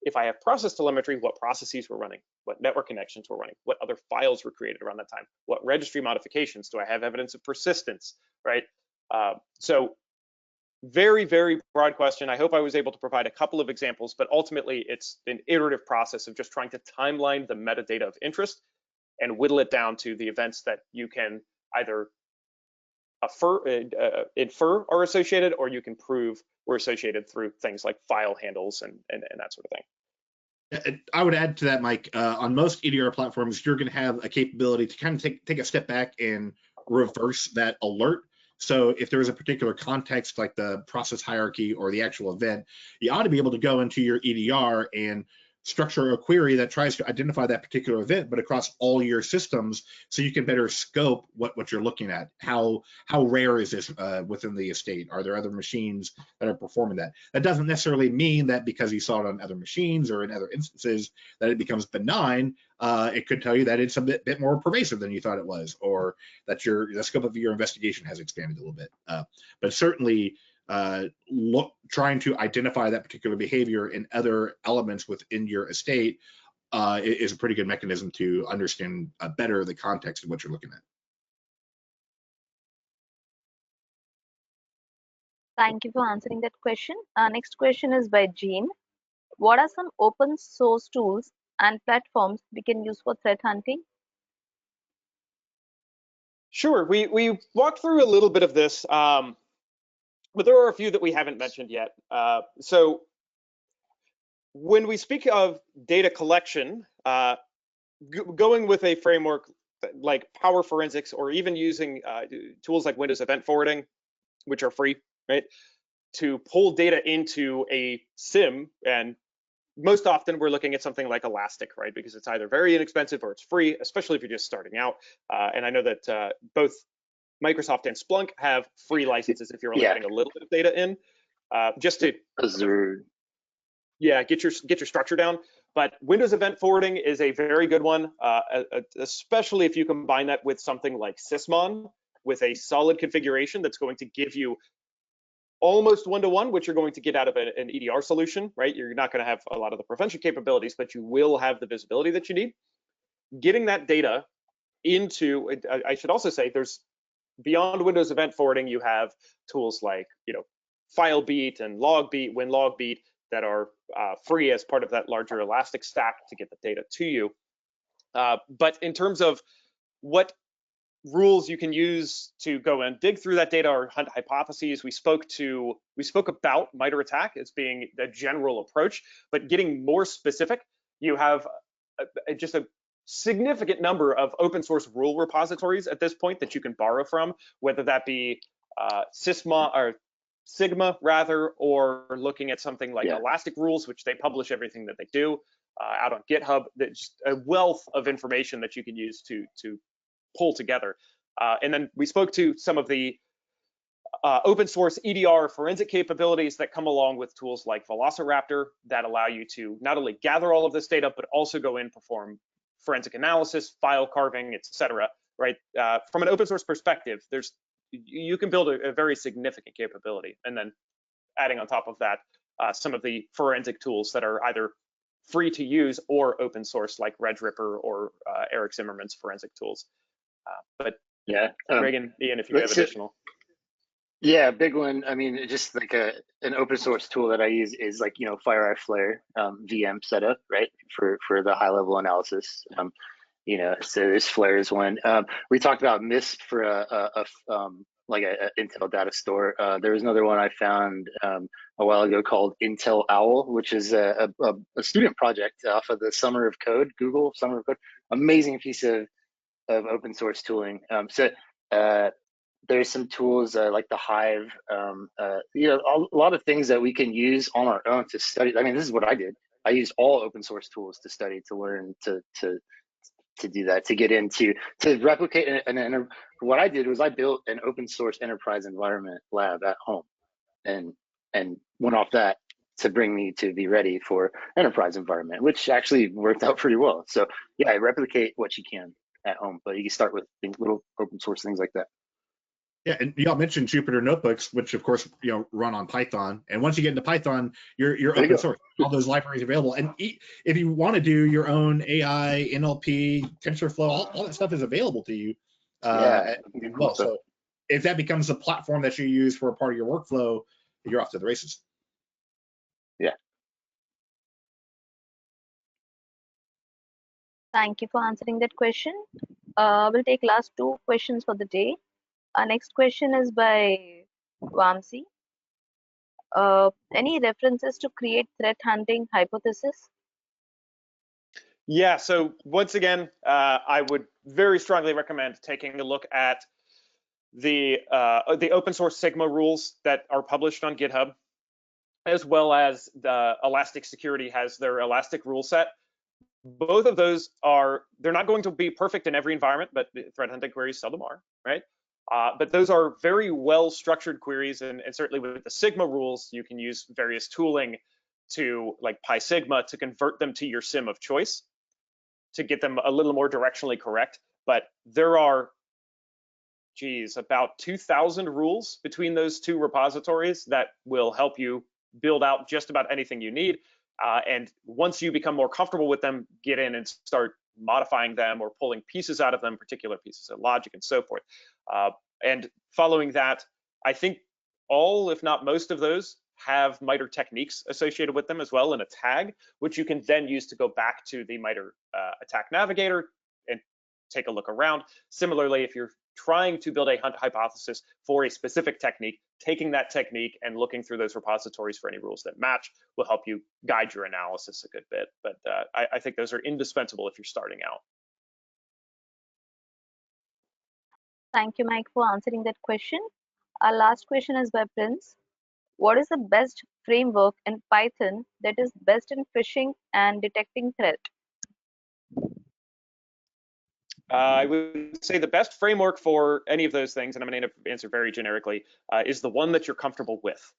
if I have process telemetry, what processes were running, what network connections were running, what other files were created around that time, what registry modifications, do I have evidence of persistence, right? So very, very broad question. I hope I was able to provide a couple of examples, but ultimately it's an iterative process of just trying to timeline the metadata of interest and whittle it down to the events that you can either infer are associated, or you can prove were associated through things like file handles and that sort of thing. I would add to that, Mike, on most EDR platforms, you're going to have a capability to kind of take a step back and reverse that alert. So if there's a particular context like the process hierarchy or the actual event, you ought to be able to go into your EDR and structure a query that tries to identify that particular event, but across all your systems, so you can better scope what you're looking at. How rare is this within the estate? Are there other machines that are performing that? That doesn't necessarily mean that because you saw it on other machines or in other instances that it becomes benign. It could tell you that it's a bit more pervasive than you thought it was, or that the scope of your investigation has expanded a little bit. But certainly, trying to identify that particular behavior in other elements within your estate is a pretty good mechanism to understand better the context of what you're looking at. Thank you for answering that question. Our next question is by Jean. What are some open source tools and platforms we can use for threat hunting? Sure, we walked through a little bit of this, but there are a few that we haven't mentioned yet. So when we speak of data collection, going with a framework like Power Forensics, or even using tools like Windows Event Forwarding, which are free, right, to pull data into a SIEM, and most often we're looking at something like Elastic, right, because it's either very inexpensive or it's free, especially if you're just starting out. And I know that both Microsoft and Splunk have free licenses if you're only getting a little bit of data in. just to yeah, get your structure down. But Windows Event Forwarding is a very good one, especially if you combine that with something like Sysmon, with a solid configuration that's going to give you almost one-to-one, which you're going to get out of an EDR solution, right? You're not going to have a lot of the prevention capabilities, but you will have the visibility that you need. Getting that data into, I should also say, there's beyond Windows Event Forwarding, you have tools like, FileBeat and LogBeat, WinLogBeat, that are free as part of that larger Elastic stack to get the data to you. But in terms of what rules you can use to go and dig through that data or hunt hypotheses, we spoke about MITRE ATT&CK as being the general approach, but getting more specific, you have just a significant number of open source rule repositories at this point that you can borrow from, whether that be Sigma rather, or looking at something like Elastic Rules, which they publish everything that they do out on GitHub. That's just a wealth of information that you can use to pull together. And then we spoke to some of the open source EDR forensic capabilities that come along with tools like Velociraptor that allow you to not only gather all of this data, but also go in, perform forensic analysis, file carving, etc. Right? From an open source perspective, you can build a very significant capability. And then adding on top of that, some of the forensic tools that are either free to use or open source, like Redripper or Eric Zimmerman's forensic tools. But Reagan, Ian, if you have additional. Yeah, big one. I mean, just like an open source tool that I use is like, FireEye Flare VM setup, right? For the high level analysis. So this Flare is one. We talked about Mist for a Intel data store. There was another one I found a while ago called Intel Owl, which is a student project off of the Summer of Code, Google Summer of Code. Amazing piece of open source tooling. There's some tools like the Hive, a lot of things that we can use on our own to study. I mean, this is what I did. I used all open source tools to study, to learn, to do that, to get into, to replicate. And what I did was I built an open source enterprise environment lab at home, and went off that to bring me to be ready for enterprise environment, which actually worked out pretty well. So yeah, replicate what you can at home, but you can start with little open source things like that. Yeah, and y'all mentioned Jupyter Notebooks, which of course run on Python. And once you get into Python, you're open source. All those libraries available. And if you want to do your own AI, NLP, TensorFlow, all that stuff is available to you. As well. So if that becomes the platform that you use for a part of your workflow, you're off to the races. Yeah. Thank you for answering that question. We'll take last 2 questions for the day. Our next question is by Vamsi. Any references to create threat hunting hypothesis? Yeah, so once again, I would very strongly recommend taking a look at the open source Sigma rules that are published on GitHub, as well as the Elastic Security has their Elastic rule set. Both of those they're not going to be perfect in every environment, but threat hunting queries seldom are, right? But those are very well structured queries, and certainly with the Sigma rules, you can use various tooling to, like PySigma, to convert them to your SIM of choice to get them a little more directionally correct. But there are, about 2,000 rules between those 2 repositories that will help you build out just about anything you need. And once you become more comfortable with them, get in and start modifying them or pulling pieces out of them, particular pieces of logic and so forth. And following that, I think all, if not most of those, have MITRE techniques associated with them as well in a tag, which you can then use to go back to the MITRE attack navigator and take a look around. Similarly, if you're trying to build a hunt hypothesis for a specific technique, taking that technique and looking through those repositories for any rules that match will help you guide your analysis a good bit. But I think those are indispensable if you're starting out. Thank you, Mike, for answering that question. Our last question is by Prince. What is the best framework in Python that is best in phishing and detecting threat? I would say the best framework for any of those things, and I'm going to answer very generically, is the one that you're comfortable with.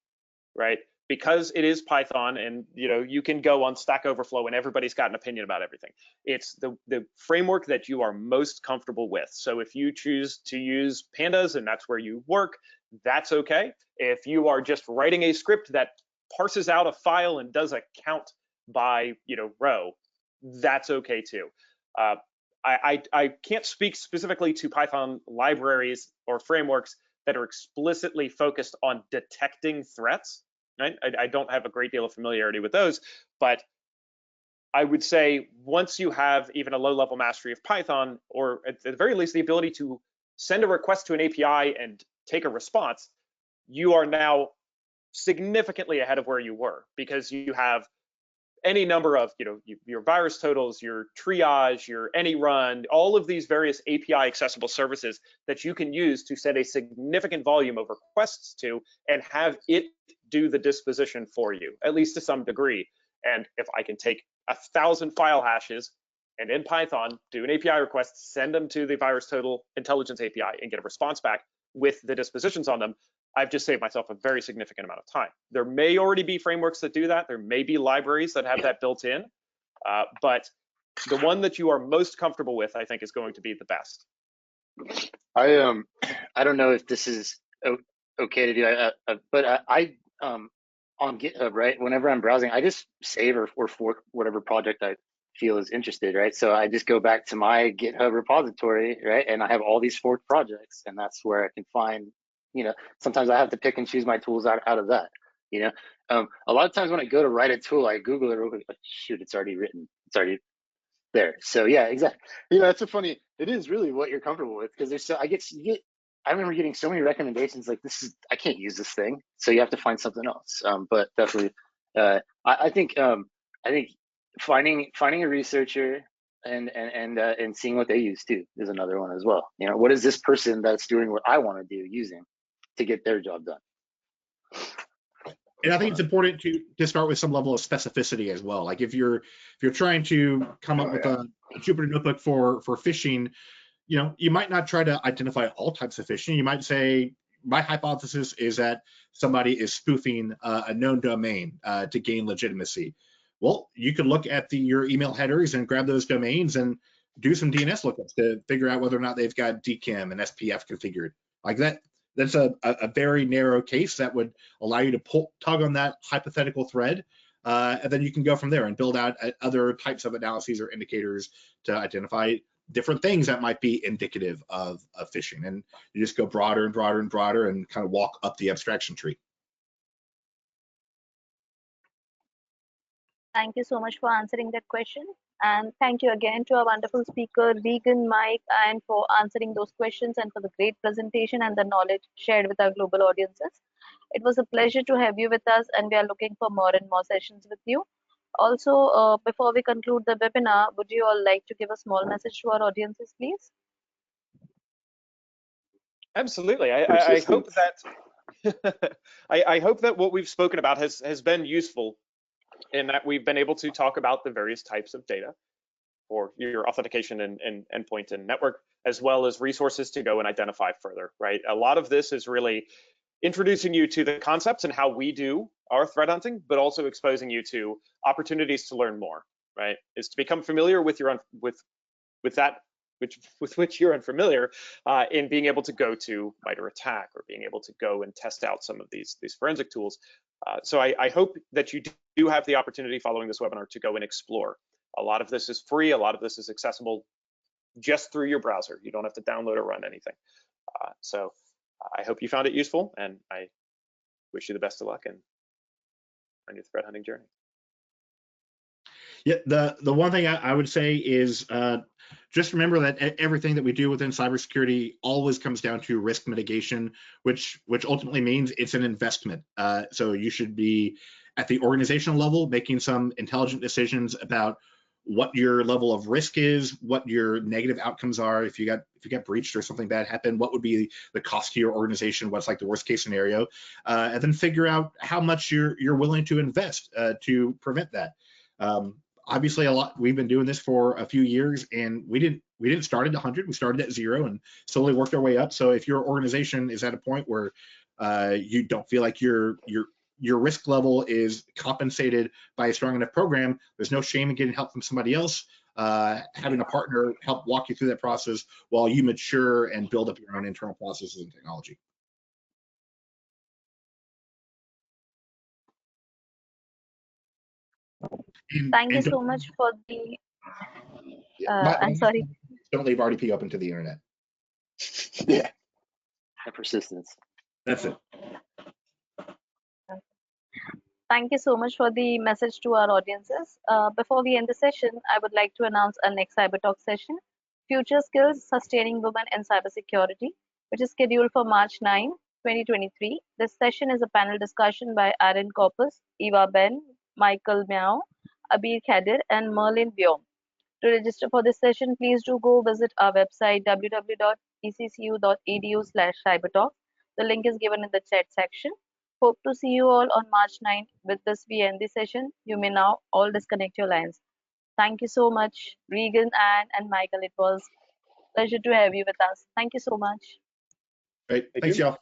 right? Because it is Python, and you can go on Stack Overflow and everybody's got an opinion about everything. It's the framework that you are most comfortable with. So if you choose to use pandas and that's where you work, that's okay. If you are just writing a script that parses out a file and does a count by row, that's okay too. I can't speak specifically to Python libraries or frameworks that are explicitly focused on detecting threats. Right? I don't have a great deal of familiarity with those, but I would say once you have even a low-level mastery of Python, or at the very least the ability to send a request to an API and take a response, you are now significantly ahead of where you were, because you have any number of your virus totals, your triage, your any run, all of these various API accessible services that you can use to send a significant volume of requests to and have it do the disposition for you, at least to some degree. And if I can take 1,000 file hashes and in Python do an API request, send them to the virus total intelligence API and get a response back with the dispositions on them, I've just saved myself a very significant amount of time. There may already be frameworks that do that. There may be libraries that have that built in, but the one that you are most comfortable with, I think, is going to be the best. I don't know if this is okay to do, but I on GitHub, right? Whenever I'm browsing, I just save or fork whatever project I feel is interested, right? So I just go back to my GitHub repository, right? And I have all these forked projects, and that's where I can find, sometimes I have to pick and choose my tools out of that, a lot of times when I go to write a tool, I Google it real quick, but shoot, it's already written. It's already there. So yeah, exactly. That's it is really what you're comfortable with, because there's I remember getting so many recommendations like I can't use this thing. So you have to find something else. But definitely, I think finding a researcher and seeing what they use too is another one as well. What is this person that's doing what I want to do using to get their job done? And I think it's important to start with some level of specificity as well. Like if you're trying to come up with a Jupyter notebook for phishing, you might not try to identify all types of phishing. You might say, my hypothesis is that somebody is spoofing a known domain to gain legitimacy. Well, you could look at your email headers and grab those domains and do some DNS lookups to figure out whether or not they've got DKIM and SPF configured. Like that. That's a very narrow case that would allow you to tug on that hypothetical thread, and then you can go from there and build out other types of analyses or indicators to identify different things that might be indicative of phishing. And you just go broader and broader and broader and kind of walk up the abstraction tree. Thank you so much for answering that question. And thank you again to our wonderful speaker, Regan, Mike, and for answering those questions and for the great presentation and the knowledge shared with our global audiences. It was a pleasure to have you with us, and we are looking for more and more sessions with you. Also, before we conclude the webinar, would you all like to give a small message to our audiences, please? Absolutely. I hope that I hope that what we've spoken about has been useful, in that we've been able to talk about the various types of data for your authentication and endpoint and network, as well as resources to go and identify further, right? A lot of this is really introducing you to the concepts and how we do our threat hunting, but also exposing you to opportunities to learn more, right? Is to become familiar with with that with which you're unfamiliar, in being able to go to MITRE ATT&CK or being able to go and test out some of these forensic tools. So I hope that you do have the opportunity following this webinar to go and explore. A lot of this is free. A lot of this is accessible just through your browser. You don't have to download or run anything. So I hope you found it useful, and I wish you the best of luck on your threat hunting journey. Yeah, the one thing I would say is just remember that everything that we do within cybersecurity always comes down to risk mitigation, which ultimately means it's an investment. So you should be at the organizational level making some intelligent decisions about what your level of risk is, what your negative outcomes are. If you got breached or something bad happened, what would be the cost to your organization? What's like the worst case scenario, and then figure out how much you're willing to invest to prevent that. Obviously, we've been doing this for a few years, and we didn't start at 100. We started at 0 and slowly worked our way up. So if your organization is at a point where you don't feel like you're your risk level is compensated by a strong enough program, there's no shame in getting help from somebody else, having a partner help walk you through that process while you mature and build up your own internal processes and technology. Thank you so much for the. I'm sorry. Don't leave RDP open to the internet. Yeah. And persistence. That's it. Thank you so much for the message to our audiences. Before we end the session, I would like to announce our next Cyber Talk session, Future Skills Sustaining Women in Cybersecurity, which is scheduled for March 9, 2023. This session is a panel discussion by Aaron Corpus, Eva Ben, Michael Miao, Abir Khadir, and Merlin Biom. To register for this session, please do go visit our website www.eccu.edu/cybertalk. The link is given in the chat section. Hope to see you all on March 9th. With this, we end the session. You may now all disconnect your lines. Thank you so much, Regan, Anne, and Michael. It was a pleasure to have you with us. Thank you so much. Great. Thanks, y'all.